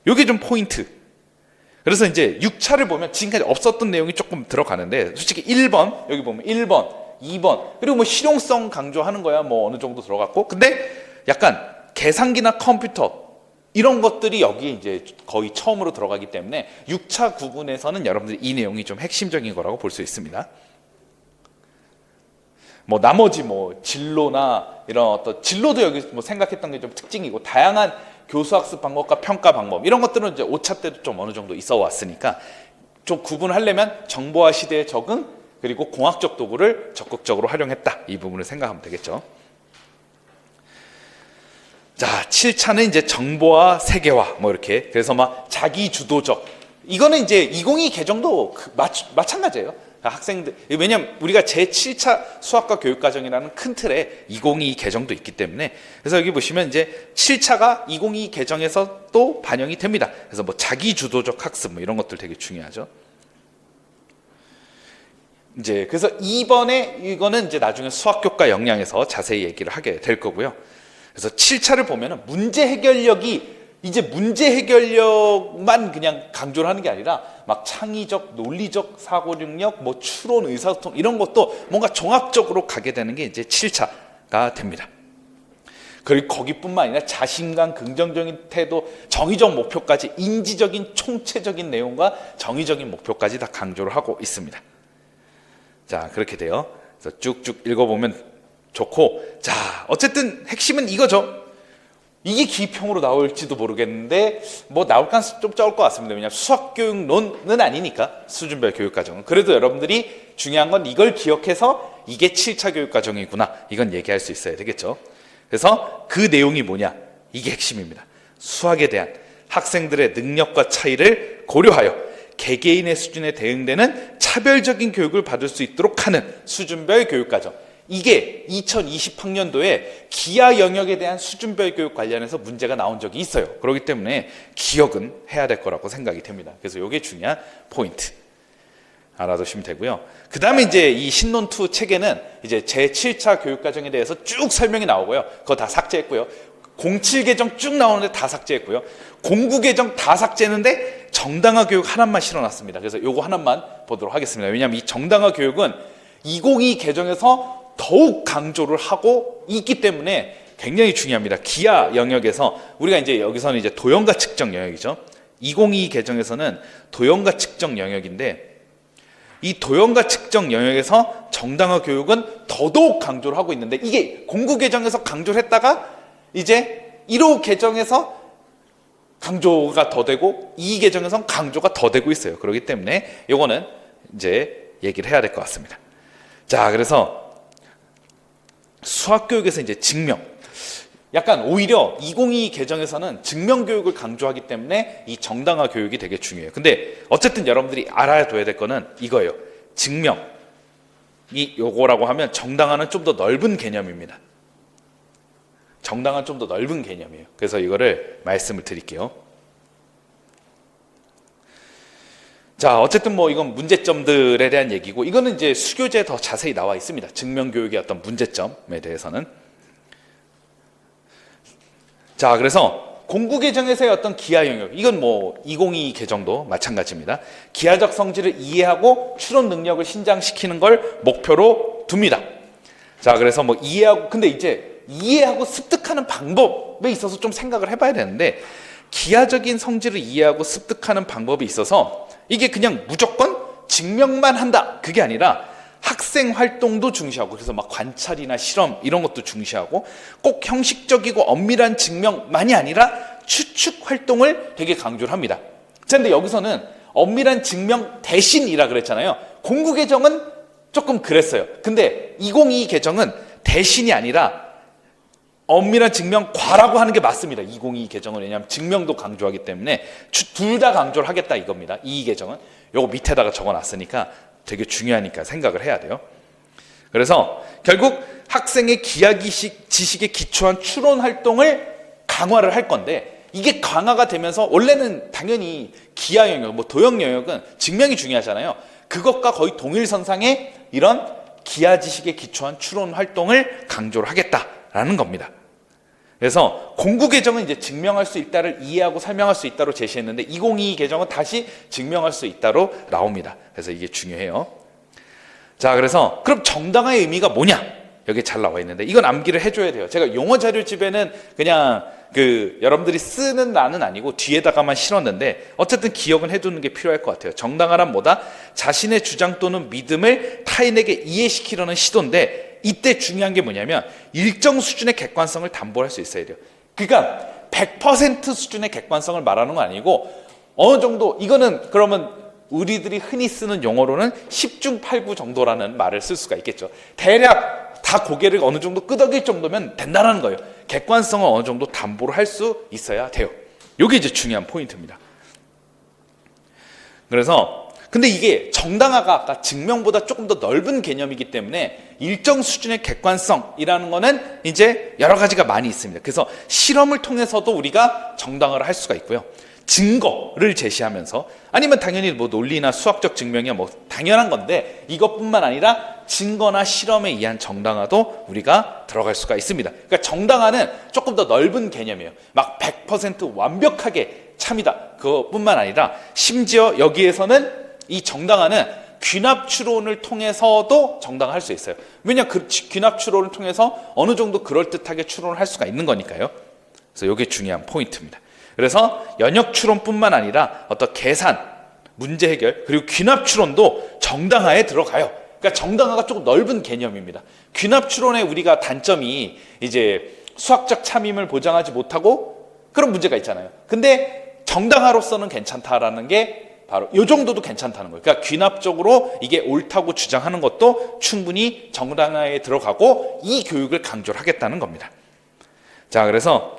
이게 좀 포인트. 그래서 이제 6차를 보면 지금까지 없었던 내용이 조금 들어가는데 솔직히 1번 여기 보면 1번 2번 그리고 뭐 실용성 강조하는 거야 뭐 어느 정도 들어갔고 근데 약간 계산기나 컴퓨터 이런 것들이 여기 이제 거의 처음으로 들어가기 때문에 6차 구분에서는 여러분들이 이 내용이 좀 핵심적인 거라고 볼 수 있습니다. 뭐 나머지 뭐 진로나 이런 어떤 진로도 여기 뭐 생각했던 게 좀 특징이고 다양한 교수학습 방법과 평가 방법 이런 것들은 이제 5차 때도 좀 어느 정도 있어 왔으니까 좀 구분하려면 정보화 시대의 적응 그리고 공학적 도구를 적극적으로 활용했다 이 부분을 생각하면 되겠죠. 자, 7차는 이제 정보화 세계화 뭐 이렇게 그래서 막 자기 주도적 이거는 이제 2022 개정도 마찬가지예요. 학생들 왜냐면 우리가 제7차 수학과 교육과정이라는 큰 틀에 2022 개정도 있기 때문에 그래서 여기 보시면 이제 7차가 2022 개정에서 또 반영이 됩니다. 그래서 뭐 자기 주도적 학습 뭐 이런 것들 되게 중요하죠. 이제 그래서 2번에 이거는 이제 나중에 수학교과 역량에서 자세히 얘기를 하게 될 거고요. 그래서 7차를 보면은 문제 해결력이 이제 문제 해결력만 그냥 강조를 하는 게 아니라 막 창의적, 논리적 사고 능력, 뭐 추론, 의사소통 이런 것도 뭔가 종합적으로 가게 되는 게 이제 7차가 됩니다. 그리고 거기뿐만 아니라 자신감, 긍정적인 태도, 정의적 목표까지 인지적인 총체적인 내용과 정의적인 목표까지 다 강조를 하고 있습니다. 자, 그렇게 돼요. 그래서 쭉쭉 읽어보면 좋고, 자, 어쨌든 핵심은 이거죠. 이게 기평으로 나올지도 모르겠는데 뭐 나올 가능성이 좀 적을 것 같습니다. 왜냐하면 수학교육론은 아니니까 수준별 교육과정은. 그래도 여러분들이 중요한 건 이걸 기억해서 이게 7차 교육과정이구나 이건 얘기할 수 있어야 되겠죠. 그래서 그 내용이 뭐냐 이게 핵심입니다. 수학에 대한 학생들의 능력과 차이를 고려하여 개개인의 수준에 대응되는 차별적인 교육을 받을 수 있도록 하는 수준별 교육과정. 이게 2020학년도에 기하 영역에 대한 수준별 교육 관련해서 문제가 나온 적이 있어요. 그렇기 때문에 기억은 해야 될 거라고 생각이 됩니다. 그래서 이게 중요한 포인트. 알아두시면 되고요. 그 다음에 이제 이 신논2 책에는 이제 제7차 교육과정에 대해서 쭉 설명이 나오고요. 그거 다 삭제했고요. 07 개정 쭉 나오는데 다 삭제했고요. 09 개정 다 삭제했는데 정당화 교육 하나만 실어놨습니다. 그래서 요거 하나만 보도록 하겠습니다. 왜냐하면 이 정당화 교육은 2022 개정에서 더욱 강조를 하고 있기 때문에 굉장히 중요합니다. 기하 영역에서 우리가 이제 여기서는 이제 도형과 측정 영역이죠. 2022 개정에서는 도형과 측정 영역인데 이 도형과 측정 영역에서 정당화 교육은 더더욱 강조를 하고 있는데 이게 09 개정에서 강조를 했다가 이제 15 개정에서 강조가 더 되고 22 개정에서는 강조가 더 되고 있어요. 그렇기 때문에 이거는 이제 얘기를 해야 될 것 같습니다. 자, 그래서 수학교육에서 이제 증명. 약간 오히려 2022 개정에서는 증명 교육을 강조하기 때문에 이 정당화 교육이 되게 중요해요. 근데 어쨌든 여러분들이 알아둬야 될 거는 이거예요. 증명이 요거라고 하면 정당화는 좀 더 넓은 개념입니다. 정당화는 좀 더 넓은 개념이에요. 그래서 이거를 말씀을 드릴게요. 자, 어쨌든 뭐 이건 문제점들에 대한 얘기고 이거는 이제 수교재에 더 자세히 나와 있습니다. 증명교육의 어떤 문제점에 대해서는. 자, 그래서 09 개정에서의 어떤 기하 영역 이건 뭐 2022 개정도 마찬가지입니다. 기하적 성질을 이해하고 추론 능력을 신장시키는 걸 목표로 둡니다. 자, 그래서 뭐 이해하고 근데 이제 이해하고 습득하는 방법에 있어서 좀 생각을 해봐야 되는데 기하적인 성질을 이해하고 습득하는 방법에 있어서 이게 그냥 무조건 증명만 한다 그게 아니라 학생 활동도 중시하고 그래서 막 관찰이나 실험 이런 것도 중시하고 꼭 형식적이고 엄밀한 증명만이 아니라 추측 활동을 되게 강조를 합니다. 그런데 여기서는 엄밀한 증명 대신이라 그랬잖아요. 09 개정은 조금 그랬어요. 근데 2022 개정은 대신이 아니라 엄밀한 증명과라고 하는 게 맞습니다. 2022 개정은 왜냐하면 증명도 강조하기 때문에 둘 다 강조를 하겠다 이겁니다. 22 개정은 요거 밑에다가 적어놨으니까 되게 중요하니까 생각을 해야 돼요. 그래서 결국 학생의 지식에 기초한 추론 활동을 강화를 할 건데, 이게 강화가 되면서 원래는 당연히 기하 영역, 뭐 도형 영역은 증명이 중요하잖아요. 그것과 거의 동일선상의 이런 기하 지식에 기초한 추론 활동을 강조를 하겠다라는 겁니다. 그래서 공구 개정은 이제 증명할 수 있다를 이해하고 설명할 수 있다로 제시했는데, 2022 개정은 다시 증명할 수 있다로 나옵니다. 그래서 이게 중요해요. 자, 그래서 그럼 정당화의 의미가 뭐냐? 여기 잘 나와 있는데, 이건 암기를 해줘야 돼요. 제가 용어 자료집에는 그냥 여러분들이 쓰는 란은 아니고 뒤에다가만 실었는데, 어쨌든 기억은 해두는 게 필요할 것 같아요. 정당화란 뭐다? 자신의 주장 또는 믿음을 타인에게 이해시키려는 시도인데, 이때 중요한 게 뭐냐면 일정 수준의 객관성을 담보할 수 있어야 돼요. 그러니까 100% 수준의 객관성을 말하는 건 아니고, 어느 정도, 이거는 그러면 우리들이 흔히 쓰는 용어로는 10중 8구 정도라는 말을 쓸 수가 있겠죠. 대략 다 고개를 어느 정도 끄덕일 정도면 된다는 거예요. 객관성을 어느 정도 담보를 할 수 있어야 돼요. 이게 이제 중요한 포인트입니다. 그래서 근데 이게 정당화가 아까 증명보다 조금 더 넓은 개념이기 때문에 일정 수준의 객관성이라는 거는 이제 여러 가지가 많이 있습니다. 그래서 실험을 통해서도 우리가 정당화를 할 수가 있고요. 증거를 제시하면서, 아니면 당연히 뭐 논리나 수학적 증명이야 뭐 당연한 건데, 이것뿐만 아니라 증거나 실험에 의한 정당화도 우리가 들어갈 수가 있습니다. 그러니까 정당화는 조금 더 넓은 개념이에요. 막 100% 완벽하게 참이다, 그것뿐만 아니라 심지어 여기에서는 이 정당화는 귀납 추론을 통해서도 정당화할 수 있어요. 왜냐, 그 귀납 추론을 통해서 어느 정도 그럴듯하게 추론을 할 수가 있는 거니까요. 그래서 이게 중요한 포인트입니다. 그래서 연역 추론뿐만 아니라 어떤 계산, 문제 해결, 그리고 귀납 추론도 정당화에 들어가요. 그러니까 정당화가 조금 넓은 개념입니다. 귀납 추론의 우리가 단점이 이제 수학적 참임을 보장하지 못하고 그런 문제가 있잖아요. 근데 정당화로서는 괜찮다라는 게 바로 이 정도도 괜찮다는 거예요. 그러니까 귀납적으로 이게 옳다고 주장하는 것도 충분히 정당화에 들어가고 이 교육을 강조를 하겠다는 겁니다. 자, 그래서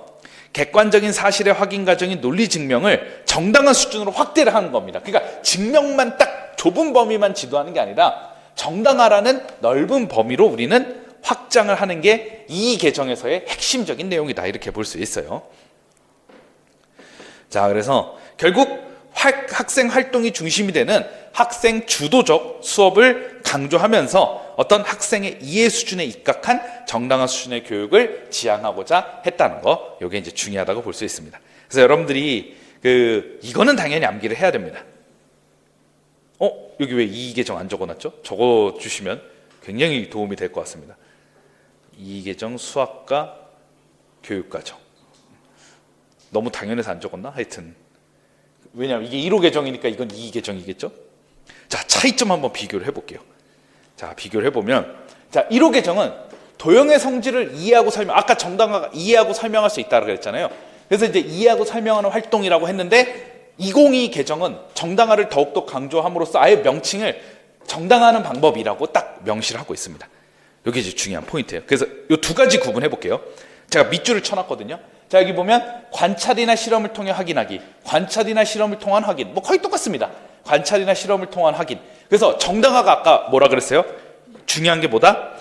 객관적인 사실의 확인 과정인 논리 증명을 정당한 수준으로 확대를 하는 겁니다. 그러니까 증명만 딱 좁은 범위만 지도하는 게 아니라 정당화라는 넓은 범위로 우리는 확장을 하는 게 이 개정에서의 핵심적인 내용이다, 이렇게 볼 수 있어요. 자, 그래서 결국 학생 활동이 중심이 되는 학생 주도적 수업을 강조하면서 어떤 학생의 이해 수준에 입각한 정당한 수준의 교육을 지향하고자 했다는 거, 이게 이제 중요하다고 볼 수 있습니다. 그래서 여러분들이 이거는 당연히 암기를 해야 됩니다. 여기 왜 이 개정 안 적어놨죠? 적어 주시면 굉장히 도움이 될 것 같습니다. 이 개정 수학과 교육과정. 너무 당연해서 안 적었나? 하여튼 왜냐하면 이게 1호 개정이니까 이건 2 개정이겠죠? 자, 차이점 한번 비교를 해볼게요. 자, 비교를 해보면, 자, 1호 개정은 도형의 성질을 이해하고 아까 정당화가 이해하고 설명할 수 있다고 그랬잖아요. 그래서 이제 이해하고 설명하는 활동이라고 했는데, 2022 개정은 정당화를 더욱더 강조함으로써 아예 명칭을 정당화하는 방법이라고 딱 명시를 하고 있습니다. 이게 이제 중요한 포인트예요. 그래서 이 두 가지 구분해 볼게요. 제가 밑줄을 쳐놨거든요. 자, 여기 보면 관찰이나 실험을 통해 확인하기, 관찰이나 실험을 통한 확인, 뭐 거의 똑같습니다. 관찰이나 실험을 통한 확인. 그래서 정당화가 아까 뭐라 그랬어요? 중요한 게 뭐다?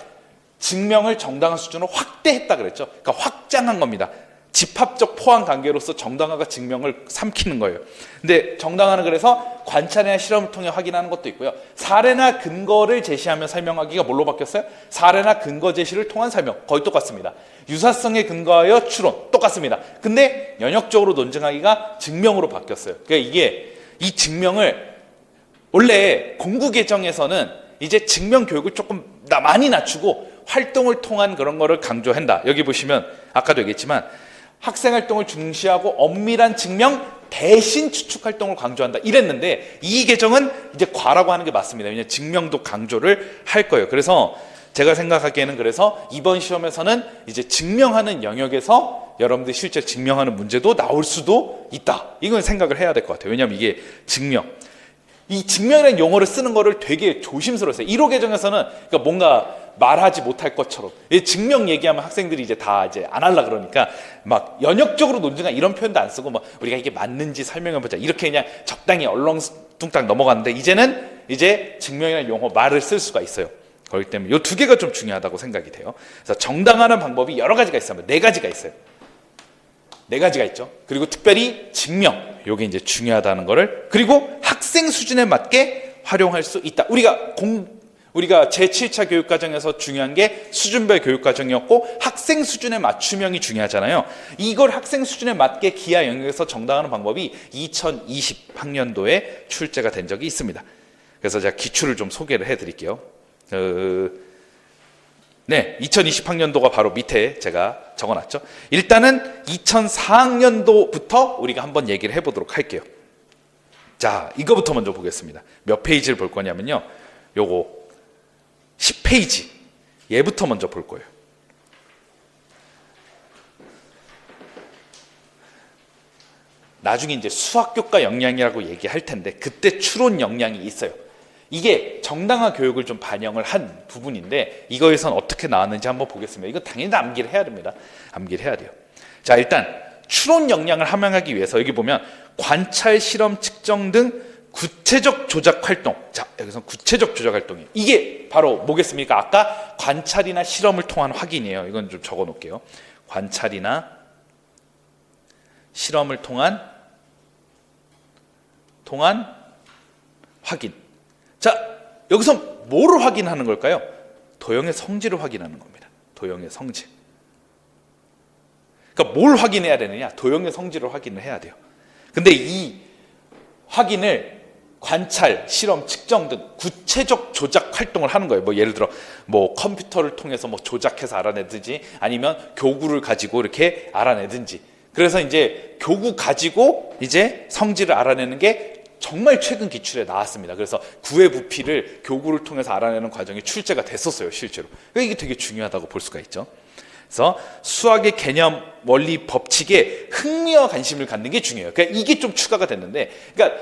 증명을 정당한 수준으로 확대했다 그랬죠. 그러니까 확장한 겁니다. 집합적 포함 관계로서 정당화가 증명을 삼키는 거예요. 근데 정당화는 그래서 관찰이나 실험을 통해 확인하는 것도 있고요. 사례나 근거를 제시하며 설명하기가 뭘로 바뀌었어요? 사례나 근거 제시를 통한 설명, 거의 똑같습니다. 유사성에 근거하여 추론, 똑같습니다. 근데 연역적으로 논증하기가 증명으로 바뀌었어요. 그러니까 이게 이 증명을 원래 공구 개정에서는 이제 증명 교육을 조금 많이 낮추고 활동을 통한 그런 거를 강조한다. 여기 보시면 아까도 얘기했지만 학생 활동을 중시하고 엄밀한 증명 대신 추측 활동을 강조한다 이랬는데, 이 개정은 이제 과라고 하는 게 맞습니다. 왜냐하면 증명도 강조를 할 거예요. 그래서 제가 생각하기에는 그래서 이번 시험에서는 이제 증명하는 영역에서 여러분들이 실제 증명하는 문제도 나올 수도 있다. 이건 생각을 해야 될 것 같아요. 왜냐하면 이게 이 증명이라는 용어를 쓰는 거를 되게 조심스러웠어요. 1호 개정에서는 그러니까 뭔가 말하지 못할 것처럼 증명 얘기하면 학생들이 이제 다 이제 안 하려 그러니까 막 연역적으로 논증한 이런 표현도 안 쓰고 막 우리가 이게 맞는지 설명해보자 이렇게 그냥 적당히 얼렁뚱땅 넘어갔는데, 이제는 이제 증명이라는 용어 말을 쓸 수가 있어요. 그렇기 때문에 이 두 개가 좀 중요하다고 생각이 돼요. 그래서 정당화하는 방법이 여러 가지가 있어요. 네 가지가 있어요. 네 가지가 있죠. 그리고 특별히 증명, 이게 이제 중요하다는 거를, 그리고 학생 수준에 맞게 활용할 수 있다. 우리가 제7차 교육과정에서 중요한 게 수준별 교육과정이었고 학생 수준의 맞춤형이 중요하잖아요. 이걸 학생 수준에 맞게 기하 영역에서 정당화하는 방법이 2020학년도에 출제가 된 적이 있습니다. 그래서 제가 기출을 좀 소개를 해드릴게요. 2020학년도가 바로 밑에 제가 적어놨죠. 일단은 2004학년도부터 우리가 한번 얘기를 해보도록 할게요. 자, 이거부터 먼저 보겠습니다. 몇 페이지를 볼 거냐면요, 요거 10페이지 얘부터 먼저 볼 거예요. 나중에 이제 수학교과 역량이라고 얘기할 텐데 그때 추론 역량이 있어요. 이게 정당화 교육을 좀 반영을 한 부분인데 이거에선 어떻게 나왔는지 한번 보겠습니다. 이거 당연히 암기를 해야 됩니다. 암기를 해야 돼요. 자, 일단 추론 역량을 함양하기 위해서 여기 보면 관찰, 실험, 측정 등 구체적 조작 활동. 자, 여기서 구체적 조작 활동이 이게 바로 뭐겠습니까? 아까 관찰이나 실험을 통한 확인이에요. 이건 좀 적어 놓을게요. 관찰이나 실험을 통한 확인. 자, 여기서 뭐를 확인하는 걸까요? 도형의 성질을 확인하는 겁니다. 도형의 성질. 그러니까 뭘 확인해야 되느냐? 도형의 성질을 확인을 해야 돼요. 근데 이 확인을 관찰, 실험, 측정 등 구체적 조작 활동을 하는 거예요. 뭐 예를 들어 뭐 컴퓨터를 통해서 뭐 조작해서 알아내든지 아니면 교구를 가지고 이렇게 알아내든지. 그래서 이제 교구 가지고 이제 성질을 알아내는 게 정말 최근 기출에 나왔습니다. 그래서 구의 부피를 교구를 통해서 알아내는 과정이 출제가 됐었어요, 실제로. 이게 되게 중요하다고 볼 수가 있죠. 그래서 수학의 개념, 원리, 법칙에 흥미와 관심을 갖는 게 중요해요. 그러니까 이게 좀 추가가 됐는데, 그러니까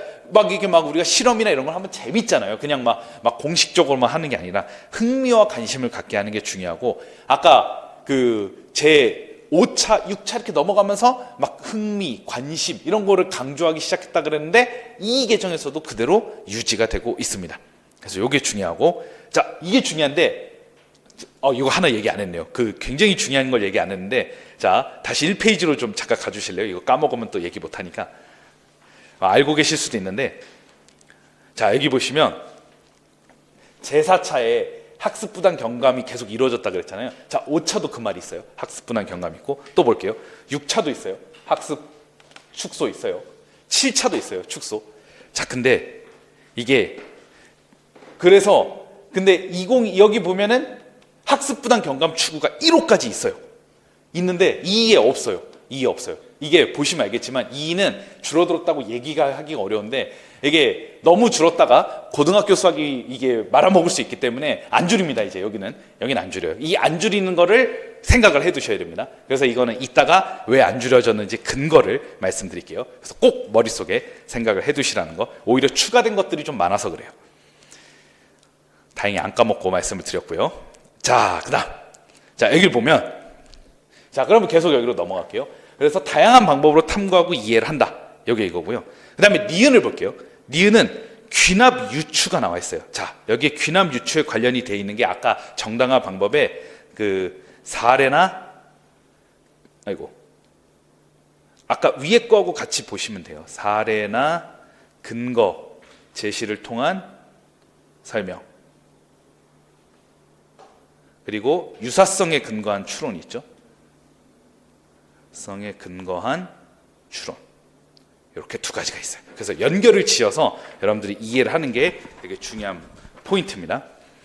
이게 우리가 실험이나 이런 걸 하면 재밌잖아요. 그냥 막 공식적으로만 하는 게 아니라 흥미와 관심을 갖게 하는 게 중요하고, 아까 제 5차, 6차 이렇게 넘어가면서 막 흥미, 관심 이런 거를 강조하기 시작했다 그랬는데 이 계정에서도 그대로 유지가 되고 있습니다. 그래서 이게 중요하고, 자, 이게 중요한데 이거 하나 얘기 안 했네요. 굉장히 중요한 걸 얘기 안 했는데, 자, 다시 1페이지로 좀 잠깐 가주실래요? 이거 까먹으면 또 얘기 못 하니까. 알고 계실 수도 있는데, 자, 여기 보시면 제4차에 학습부당 경감이 계속 이루어졌다 그랬잖아요. 자, 5차도 그 말이 있어요. 학습부당 경감 있고, 또 볼게요. 6차도 있어요. 학습 축소 있어요. 7차도 있어요. 축소. 자, 근데 이게 근데 여기 보면은 학습부당 경감 추구가 1호까지 있어요. 있는데 2에 없어요. 2에 없어요. 이게 보시면 알겠지만 2는 줄어들었다고 얘기가 하기가 어려운데, 이게 너무 줄었다가 고등학교 수학이 이게 말아먹을 수 있기 때문에 안 줄입니다. 이제 여기는 안 줄여요. 이 안 줄이는 거를 생각을 해 두셔야 됩니다. 그래서 이거는 이따가 왜 안 줄여졌는지 근거를 말씀드릴게요. 그래서 꼭 머릿속에 생각을 해 두시라는 거. 오히려 추가된 것들이 좀 많아서 그래요. 다행히 안 까먹고 말씀을 드렸고요. 자, 그다음. 자, 여기를 보면, 자, 그러면 계속 여기로 넘어갈게요. 그래서 다양한 방법으로 탐구하고 이해를 한다. 여기 이거고요. 그 다음에 니은을 볼게요. 니은은 귀납 유추가 나와 있어요. 자, 여기에 귀납 유추에 관련이 돼 있는 게 아까 정당화 방법에 사례나, 아까 위에 거하고 같이 보시면 돼요. 사례나 근거, 제시를 통한 설명. 그리고 유사성에 근거한 추론이 있죠. 성에 근거한 추론. 이렇게 두 가지가 있어요. 그래서 연결을 지어서 여러분들이 이해를 하는 게 되게 중요한 포인트입니다.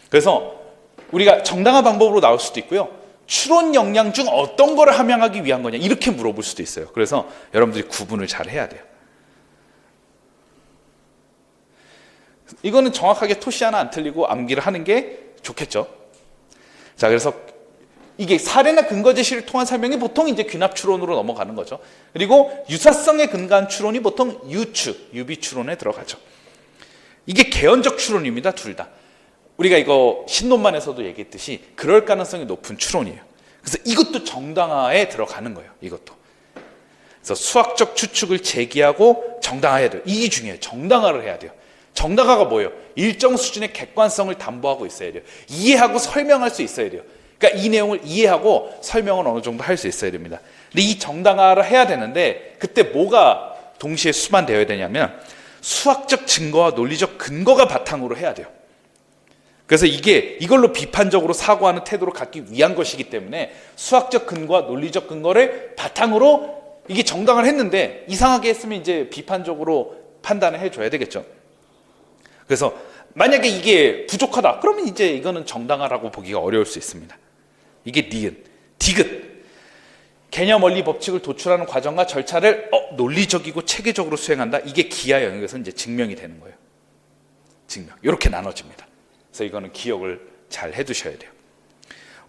그래서 우리가 정당화 방법으로 나올 수도 있고요. 추론 역량 중 어떤 거를 함양하기 위한 거냐 이렇게 물어볼 수도 있어요. 그래서 여러분들이 구분을 잘 해야 돼요. 이거는 정확하게 토시 하나 안 틀리고 암기를 하는 게 좋겠죠. 자, 그래서 이게 사례나 근거 제시를 통한 설명이 보통 이제 귀납 추론으로 넘어가는 거죠. 그리고 유사성에 근거한 추론이 보통 유비 추론에 들어가죠. 이게 개연적 추론입니다, 둘 다. 우리가 이거 신론만에서도 얘기했듯이 그럴 가능성이 높은 추론이에요. 그래서 이것도 정당화에 들어가는 거예요, 이것도. 그래서 수학적 추측을 제기하고 정당화해야 돼요. 이게 중요해요. 정당화를 해야 돼요. 정당화가 뭐예요? 일정 수준의 객관성을 담보하고 있어야 돼요. 이해하고 설명할 수 있어야 돼요. 그러니까 이 내용을 이해하고 설명을 어느 정도 할 수 있어야 됩니다. 근데 이 정당화를 해야 되는데 그때 뭐가 동시에 수반되어야 되냐면 수학적 증거와 논리적 근거가 바탕으로 해야 돼요. 그래서 이걸로 비판적으로 사고하는 태도를 갖기 위한 것이기 때문에 수학적 근거와 논리적 근거를 바탕으로 이게 정당을 했는데 이상하게 했으면 이제 비판적으로 판단을 해줘야 되겠죠. 그래서 만약에 이게 부족하다 그러면 이제 이거는 정당화라고 보기가 어려울 수 있습니다. 이게 니은, 디귿. 개념 원리 법칙을 도출하는 과정과 절차를 논리적이고 체계적으로 수행한다. 이게 기하 영역에서 이제 증명이 되는 거예요. 증명. 이렇게 나눠집니다. 그래서 이거는 기억을 잘 해두셔야 돼요.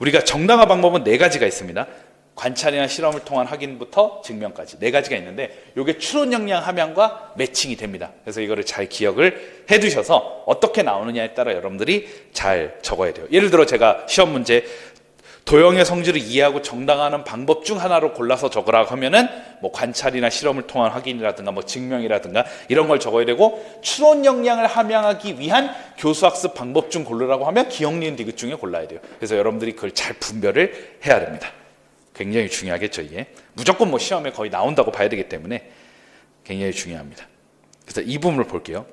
우리가 정당화 방법은 4가지가 있습니다. 관찰이나 실험을 통한 확인부터 증명까지 4가지가 있는데 이게 추론 역량 함양과 매칭이 됩니다. 그래서 이거를 잘 기억을 해두셔서 어떻게 나오느냐에 따라 여러분들이 잘 적어야 돼요. 예를 들어 제가 시험 문제 도형의 성질을 이해하고 정당화하는 방법 중 하나로 골라서 적으라고 하면은 뭐 관찰이나 실험을 통한 확인이라든가 뭐 증명이라든가 이런 걸 적어야 되고, 추론 역량을 함양하기 위한 교수학습 방법 중 고르라고 하면 기억, 니은, 디귿 중에 골라야 돼요. 그래서 여러분들이 그걸 잘 분별을 해야 됩니다. 굉장히 중요하겠죠. 이게 무조건 뭐 시험에 거의 나온다고 봐야 되기 때문에 굉장히 중요합니다. 그래서 이 부분을 볼게요.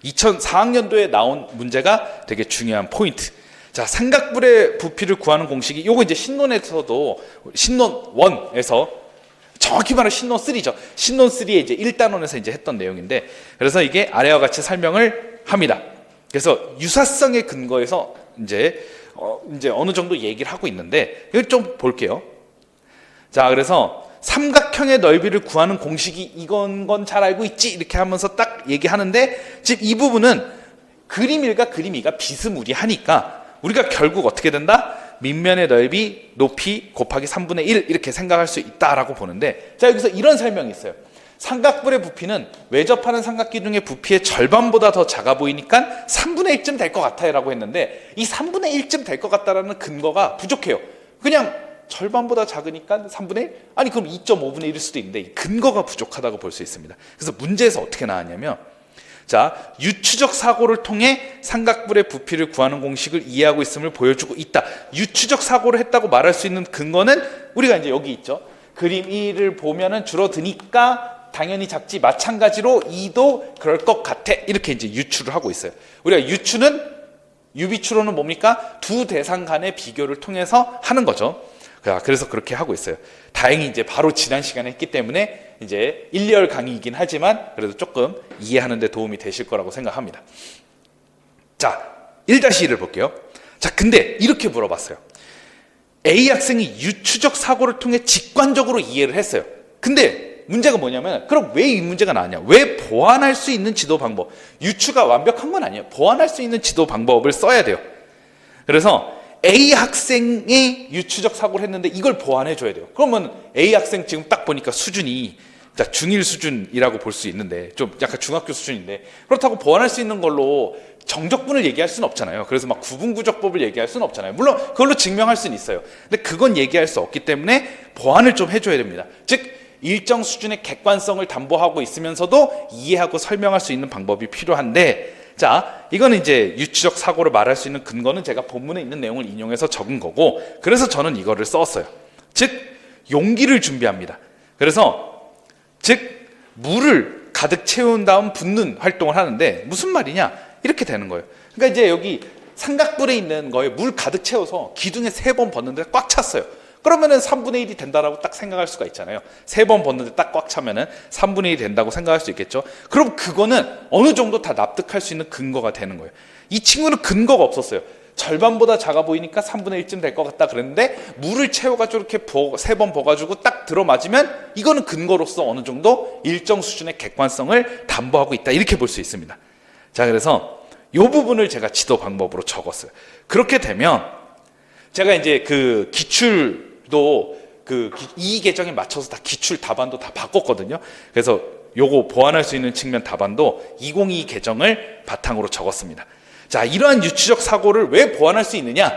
2004학년도에 나온 문제가 되게 중요한 포인트. 자, 삼각불의 부피를 구하는 공식이 요거 이제 신논에서도 신논 1에서 정확히 말하면 신논 3죠. 신논 3의 이제 1단원에서 이제 했던 내용인데, 그래서 이게 아래와 같이 설명을 합니다. 그래서 유사성의 근거에서 이제 어느 정도 얘기를 하고 있는데 이걸 좀 볼게요. 자, 그래서 삼각형의 넓이를 구하는 공식이 이건 건 잘 알고 있지 이렇게 하면서 딱 얘기하는데, 지금 이 부분은 그림 1과 그림 2가 비스무리하니까 우리가 결국 어떻게 된다? 밑면의 넓이, 높이 곱하기 3분의 1 이렇게 생각할 수 있다라고 보는데, 자, 여기서 이런 설명이 있어요. 삼각불의 부피는 외접하는 삼각기 중의 부피의 절반보다 더 작아 보이니까 3분의 1쯤 될 것 같아요 라고 했는데, 이 3분의 1쯤 될 것 같다라는 근거가 부족해요. 그냥 절반보다 작으니까 3분의 1? 아니 그럼 2.5분의 1일 수도 있는데 이 근거가 부족하다고 볼 수 있습니다. 그래서 문제에서 어떻게 나왔냐면, 자, 유추적 사고를 통해 삼각불의 부피를 구하는 공식을 이해하고 있음을 보여주고 있다. 유추적 사고를 했다고 말할 수 있는 근거는 우리가 이제 여기 있죠. 그림 1을 보면은 줄어드니까 당연히 작지, 마찬가지로 2도 그럴 것 같아. 이렇게 이제 유추를 하고 있어요. 우리가 유추는, 유비추론은 뭡니까? 두 대상 간의 비교를 통해서 하는 거죠. 그래서 그렇게 하고 있어요. 다행히 이제 바로 지난 시간에 했기 때문에 이제 1열 강의이긴 하지만 그래도 조금 이해하는 데 도움이 되실 거라고 생각합니다. 자, 1-1을 볼게요. 자, 근데 이렇게 물어봤어요. A 학생이 유추적 사고를 통해 직관적으로 이해를 했어요. 근데 문제가 뭐냐면, 그럼 왜 이 문제가 나왔냐? 왜 보완할 수 있는 지도 방법? 유추가 완벽한 건 아니에요. 보완할 수 있는 지도 방법을 써야 돼요. 그래서 A 학생이 유추적 사고를 했는데 이걸 보완해 줘야 돼요. 그러면 A 학생 지금 딱 보니까 수준이 중1 수준이라고 볼 수 있는데, 좀 약간 중학교 수준인데, 그렇다고 보완할 수 있는 걸로 정적분을 얘기할 수는 없잖아요. 그래서 막 구분구적법을 얘기할 수는 없잖아요. 물론 그걸로 증명할 수는 있어요. 근데 그건 얘기할 수 없기 때문에 보완을 좀 해줘야 됩니다. 즉 일정 수준의 객관성을 담보하고 있으면서도 이해하고 설명할 수 있는 방법이 필요한데, 자, 이거는 이제 유추적 사고를 말할 수 있는 근거는 제가 본문에 있는 내용을 인용해서 적은 거고, 그래서 저는 이거를 썼어요. 즉 용기를 준비합니다. 그래서 즉 물을 가득 채운 다음 붓는 활동을 하는데, 무슨 말이냐, 이렇게 되는 거예요. 그러니까 이제 여기 삼각불에 있는 거에 물 가득 채워서 기둥에 3번 벗는데 꽉 찼어요. 그러면은 3분의 1이 된다라고 딱 생각할 수가 있잖아요. 3번 벗는데 딱 꽉 차면은 3분의 1이 된다고 생각할 수 있겠죠. 그럼 그거는 어느 정도 다 납득할 수 있는 근거가 되는 거예요. 이 친구는 근거가 없었어요. 절반보다 작아 보이니까 3분의 1쯤 될 것 같다 그랬는데, 물을 채워가지고 이렇게 3번 버가지고 딱 들어맞으면 이거는 근거로서 어느 정도 일정 수준의 객관성을 담보하고 있다, 이렇게 볼 수 있습니다. 자, 그래서 이 부분을 제가 지도 방법으로 적었어요. 그렇게 되면 제가 이제 그 기출도 이 계정에 맞춰서 다 기출 답안도 다 바꿨거든요. 그래서 요거 보완할 수 있는 측면 답안도 2022 계정을 바탕으로 적었습니다. 자, 이러한 유추적 사고를 왜 보완할 수 있느냐?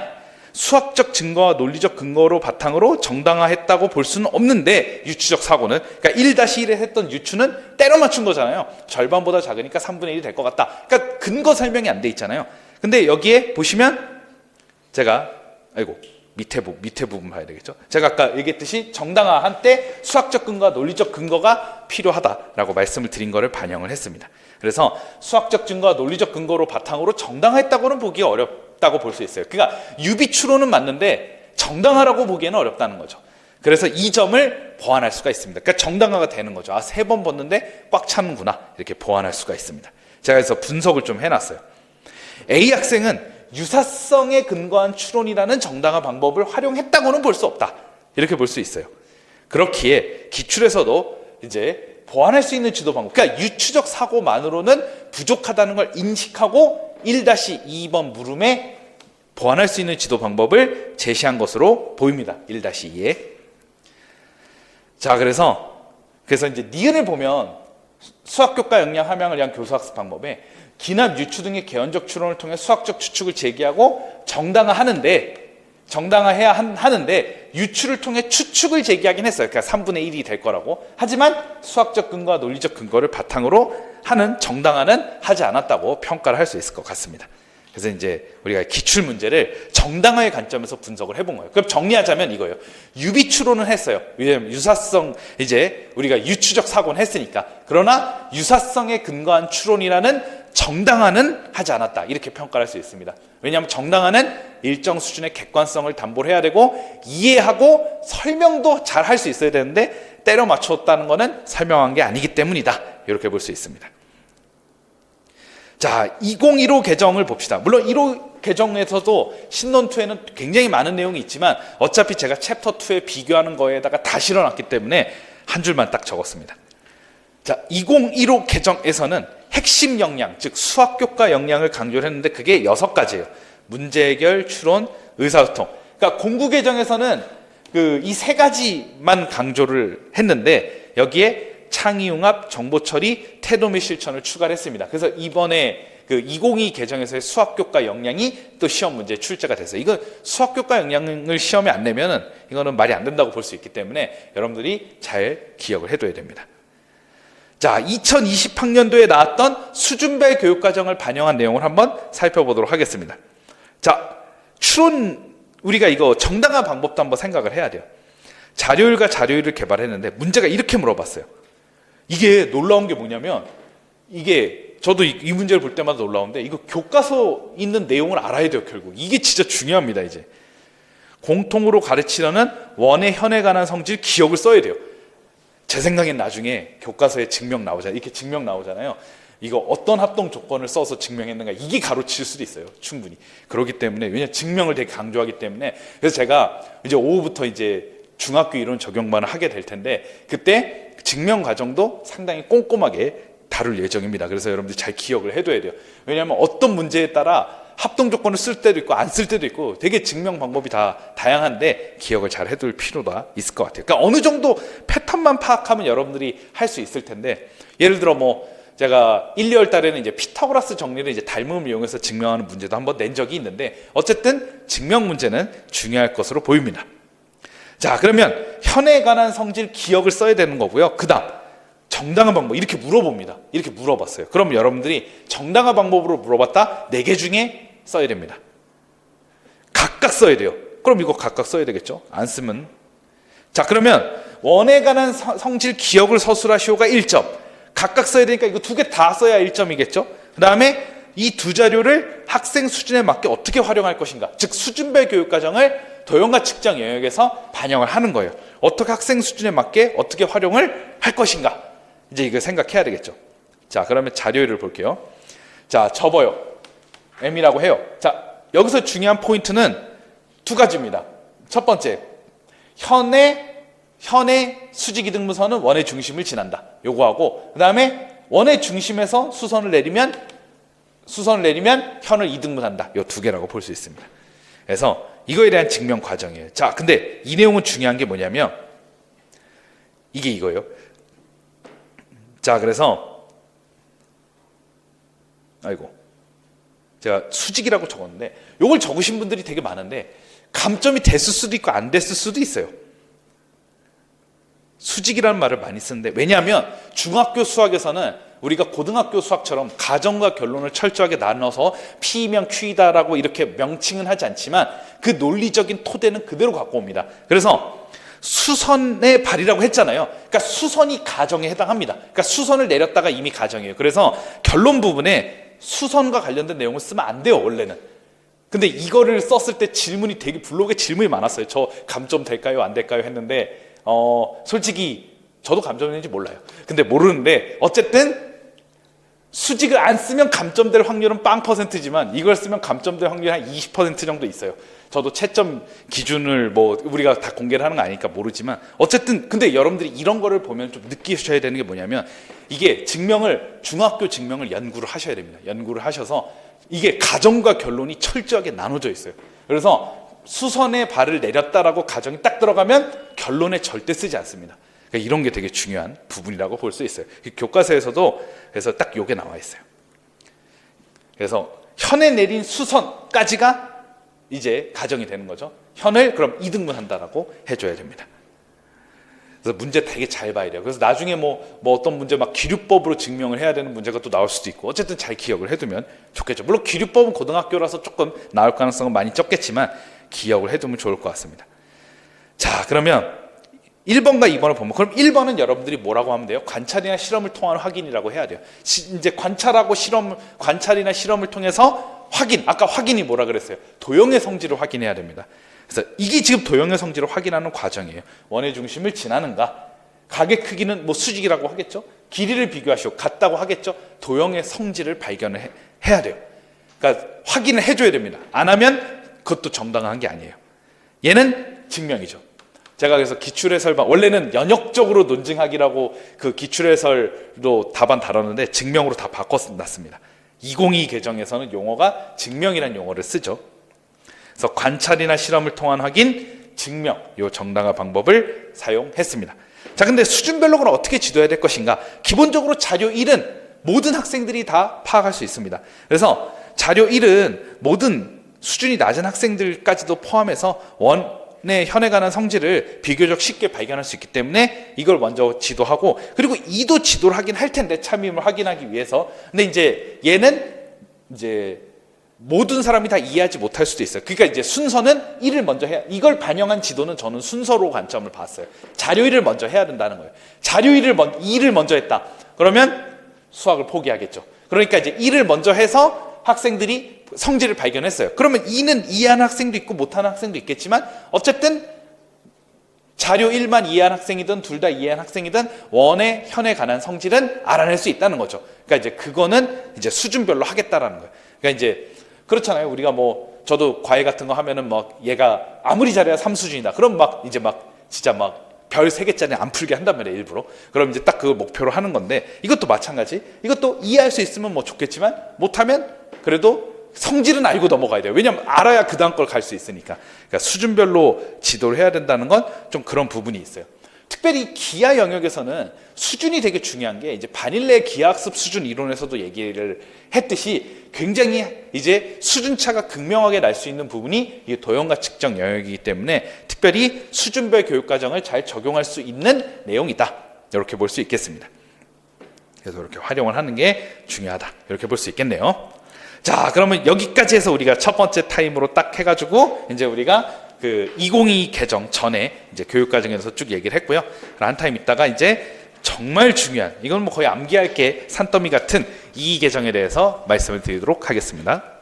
수학적 증거와 논리적 근거로 바탕으로 정당화했다고 볼 수는 없는데, 유추적 사고는, 그러니까 1-1에 했던 유추는 때려 맞춘 거잖아요. 절반보다 작으니까 3분의 1이 될 것 같다. 그러니까 근거 설명이 안 돼 있잖아요. 근데 여기에 보시면 제가 밑에 부분 봐야 되겠죠. 제가 아까 얘기했듯이 정당화한 때 수학적 근거와 논리적 근거가 필요하다라고 말씀을 드린 거를 반영을 했습니다. 그래서 수학적 증거와 논리적 근거로 바탕으로 정당화했다고는 보기 어렵다고 볼 수 있어요. 그러니까 유비추론은 맞는데 정당화라고 보기에는 어렵다는 거죠. 그래서 이 점을 보완할 수가 있습니다. 그러니까 정당화가 되는 거죠. 3번 봤는데 꽉 차는구나, 이렇게 보완할 수가 있습니다. 제가 그래서 분석을 좀 해놨어요. A 학생은 유사성에 근거한 추론이라는 정당화 방법을 활용했다고는 볼 수 없다, 이렇게 볼 수 있어요. 그렇기에 기출에서도 이제 보완할 수 있는 지도 방법, 그러니까 유추적 사고만으로는 부족하다는 걸 인식하고 1-2번 물음에 보완할 수 있는 지도 방법을 제시한 것으로 보입니다. 1-2에. 자, 그래서 이제 니은을 보면 수학교과 역량 함양을 위한 교수학습 방법에 기납, 유추 등의 개연적 추론을 통해 수학적 추측을 제기하고 정당화해야 하는데 유추를 통해 추측을 제기하긴 했어요. 그러니까 3분의 1이 될 거라고. 하지만 수학적 근거와 논리적 근거를 바탕으로 하는 정당화는 하지 않았다고 평가를 할 수 있을 것 같습니다. 그래서 이제 우리가 기출 문제를 정당화의 관점에서 분석을 해본 거예요. 그럼 정리하자면 이거예요. 유비추론은 했어요. 왜냐하면 유사성, 이제 우리가 유추적 사고는 했으니까. 그러나 유사성에 근거한 추론이라는 정당화는 하지 않았다, 이렇게 평가할 수 있습니다. 왜냐하면 정당화는 일정 수준의 객관성을 담보를 해야 되고 이해하고 설명도 잘 할 수 있어야 되는데 때려 맞췄다는 것은 설명한 게 아니기 때문이다, 이렇게 볼 수 있습니다. 자, 2015 개정을 봅시다. 물론 1호 개정에서도 신론2에는 굉장히 많은 내용이 있지만 어차피 제가 챕터 2에 비교하는 거에다가 다 실어놨기 때문에 한 줄만 딱 적었습니다. 자, 2015 개정에서는 핵심 역량, 즉 수학교과 역량을 강조를 했는데 그게 6가지예요. 문제 해결, 추론, 의사소통. 그러니까 공부 개정에서는 이 3가지만 강조를 했는데 여기에 창의융합, 정보처리, 태도 및 실천을 추가를 했습니다. 그래서 이번에 2022 개정에서의 수학교과 역량이 또 시험 문제에 출제가 됐어요. 이거 수학교과 역량을 시험에 안 내면은 이거는 말이 안 된다고 볼 수 있기 때문에 여러분들이 잘 기억을 해둬야 됩니다. 자, 2020학년도에 나왔던 수준별 교육과정을 반영한 내용을 한번 살펴보도록 하겠습니다. 자, 추론, 우리가 이거 정당화 방법도 한번 생각을 해야 돼요. 자료일과 자료일을 개발했는데 문제가 이렇게 물어봤어요. 이게 놀라운 게 뭐냐면, 이게 저도 이 문제를 볼 때마다 놀라운데 이거 교과서 있는 내용을 알아야 돼요. 결국 이게 진짜 중요합니다. 이제 공통으로 가르치려는 원의 현에 관한 성질 기억을 써야 돼요. 제 생각엔 나중에 교과서에 증명 나오잖아요. 이렇게 증명 나오잖아요. 이거 어떤 합동 조건을 써서 증명했는가, 이게 가로칠 수도 있어요. 충분히. 그렇기 때문에, 왜냐면 증명을 되게 강조하기 때문에. 그래서 제가 이제 오후부터 이제 중학교 이론 적용반을 하게 될 텐데 그때 증명 과정도 상당히 꼼꼼하게 다룰 예정입니다. 그래서 여러분들이 잘 기억을 해둬야 돼요. 왜냐하면 어떤 문제에 따라 합동 조건을 쓸 때도 있고 안 쓸 때도 있고 되게 증명 방법이 다 다양한데 기억을 잘 해둘 필요가 있을 것 같아요. 그러니까 어느 정도 패턴만 파악하면 여러분들이 할 수 있을 텐데, 예를 들어 제가 1, 2월 달에는 이제 피타고라스 정리를 이제 닮음을 이용해서 증명하는 문제도 한번 낸 적이 있는데 어쨌든 증명 문제는 중요할 것으로 보입니다. 자, 그러면 현에 관한 성질 기억을 써야 되는 거고요. 그 다음 정당한 방법, 이렇게 물어봅니다. 이렇게 물어봤어요. 그럼 여러분들이 정당한 방법으로 물어봤다 4개 중에 써야 됩니다. 각각 써야 돼요. 그럼 이거 각각 써야 되겠죠? 안 쓰면. 자, 그러면 원에 관한 성질 기억을 서술하시오가 1점. 각각 써야 되니까 이거 2개 다 써야 1점이겠죠? 그 다음에 이 2 자료를 학생 수준에 맞게 어떻게 활용할 것인가, 즉 수준별 교육과정을 도형과 측정 영역에서 반영을 하는 거예요. 어떻게 학생 수준에 맞게 어떻게 활용을 할 것인가, 이제 이거 생각해야 되겠죠. 자, 그러면 자료를 볼게요. 자, 접어요. M이라고 해요. 자, 여기서 중요한 포인트는 2가지입니다. 첫 번째, 현의 수직이등분선은 원의 중심을 지난다. 요거하고, 그 다음에 원의 중심에서 수선을 내리면 현을 이등분한다. 요 2개라고 볼 수 있습니다. 그래서 이거에 대한 증명 과정이에요. 자, 근데 이 내용은 중요한 게 뭐냐면 이게 이거예요. 자, 그래서 제가 수직이라고 적었는데 요걸 적으신 분들이 되게 많은데 감점이 됐을 수도 있고 안 됐을 수도 있어요. 수직이라는 말을 많이 쓰는데, 왜냐하면 중학교 수학에서는 우리가 고등학교 수학처럼 가정과 결론을 철저하게 나눠서 P면 Q이다라고 이렇게 명칭은 하지 않지만 그 논리적인 토대는 그대로 갖고 옵니다. 그래서 수선의 발이라고 했잖아요. 그러니까 수선이 가정에 해당합니다. 그러니까 수선을 내렸다가 이미 가정이에요. 그래서 결론 부분에 수선과 관련된 내용을 쓰면 안 돼요, 원래는. 근데 이거를 썼을 때 질문이 되게, 블로그에 질문이 많았어요. 저 감점 될까요, 안 될까요 했는데 솔직히 저도 감점되는지 몰라요. 근데 모르는데 어쨌든 수직을 안 쓰면 감점될 확률은 0%지만 이걸 쓰면 감점될 확률이 한 20% 정도 있어요. 저도 채점 기준을 뭐 우리가 다 공개를 하는 거 아니니까 모르지만 어쨌든, 근데 여러분들이 이런 거를 보면 좀 느끼셔야 되는 게 뭐냐면, 이게 중학교 증명을 연구를 하셔야 됩니다. 연구를 하셔서 이게 가정과 결론이 철저하게 나눠져 있어요. 그래서 수선의 발을 내렸다라고 가정이 딱 들어가면 결론에 절대 쓰지 않습니다. 그러니까 이런 게 되게 중요한 부분이라고 볼 수 있어요. 교과서에서도 그래서 딱 요게 나와 있어요. 그래서 현에 내린 수선까지가 이제 가정이 되는 거죠. 현을 그럼 2등분 한다라고 해줘야 됩니다. 그래서 문제 되게 잘 봐야 돼요. 그래서 나중에 뭐 어떤 문제 막 기류법으로 증명을 해야 되는 문제가 또 나올 수도 있고, 어쨌든 잘 기억을 해두면 좋겠죠. 물론 기류법은 고등학교라서 조금 나올 가능성은 많이 적겠지만 기억을 해두면 좋을 것 같습니다. 자, 그러면 1번과 2번을 보면, 그럼 1번은 여러분들이 뭐라고 하면 돼요? 관찰이나 실험을 통한 확인이라고 해야 돼요. 이제 관찰이나 실험을 통해서 확인, 아까 확인이 뭐라 그랬어요? 도형의 성질을 확인해야 됩니다. 그래서 이게 지금 도형의 성질을 확인하는 과정이에요. 원의 중심을 지나는가? 각의 크기는 뭐 수직이라고 하겠죠? 길이를 비교하시고 같다고 하겠죠? 도형의 성질을 발견을 해야 돼요. 그러니까 확인을 해줘야 됩니다. 안 하면 그것도 정당한 게 아니에요. 얘는 증명이죠. 제가 그래서 기출해설반, 원래는 연역적으로 논증하기라고 그 기출해설도 답안 다뤘는데 증명으로 다 바꿔놨습니다. 202 개정에서는 용어가 증명이라는 용어를 쓰죠. 그래서 관찰이나 실험을 통한 확인, 증명, 요 정당한 방법을 사용했습니다. 자, 근데 수준별로 그럼 어떻게 지도해야 될 것인가? 기본적으로 자료 1은 모든 학생들이 다 파악할 수 있습니다. 그래서 자료 1은 모든 수준이 낮은 학생들까지도 포함해서 원의 현에 관한 성질을 비교적 쉽게 발견할 수 있기 때문에 이걸 먼저 지도하고, 그리고 2도 지도를 하긴 할 텐데, 참임을 확인하기 위해서. 근데 이제 얘는 이제 모든 사람이 다 이해하지 못할 수도 있어요. 그러니까 이제 순서는 1을 먼저 해야, 이걸 반영한 지도는 저는 순서로 관점을 봤어요. 자료 1을 먼저 해야 된다는 거예요. 자료 2를 먼저 했다. 그러면 수학을 포기하겠죠. 그러니까 이제 1을 먼저 해서 학생들이 성질을 발견했어요. 그러면 2는 이해하는 학생도 있고 못하는 학생도 있겠지만 어쨌든 자료 1만 이해한 학생이든 둘 다 이해한 학생이든 원의 현에 관한 성질은 알아낼 수 있다는 거죠. 그러니까 이제 그거는 이제 수준별로 하겠다라는 거예요. 그러니까 이제 그렇잖아요. 우리가 뭐 저도 과외 같은 거 하면은 막 얘가 아무리 잘해야 3수준이다. 그럼 막 이제 막 진짜 막 별 3개짜리 안 풀게 한단 말이에요, 일부러. 그럼 이제 딱 그걸 목표로 하는 건데, 이것도 마찬가지. 이것도 이해할 수 있으면 뭐 좋겠지만 못하면 그래도 성질은 알고 넘어가야 돼요. 왜냐하면 알아야 그 다음 걸 갈 수 있으니까. 그러니까 수준별로 지도를 해야 된다는 건 좀 그런 부분이 있어요. 특별히 기하 영역에서는 수준이 되게 중요한 게, 이제 반일레 기하학습 수준 이론에서도 얘기를 했듯이 굉장히 이제 수준차가 극명하게 날 수 있는 부분이 이 도형과 측정 영역이기 때문에 특별히 수준별 교육과정을 잘 적용할 수 있는 내용이다, 이렇게 볼 수 있겠습니다. 그래서 이렇게 활용을 하는 게 중요하다, 이렇게 볼 수 있겠네요. 자, 그러면 여기까지 해서 우리가 첫 번째 타임으로 딱 해가지고 이제 우리가 그 2022 개정 전에 이제 교육과정에서 쭉 얘기를 했고요. 한 타임 있다가 이제 정말 중요한, 이건 뭐 거의 암기할 게 산더미 같은 이 개정에 대해서 말씀을 드리도록 하겠습니다.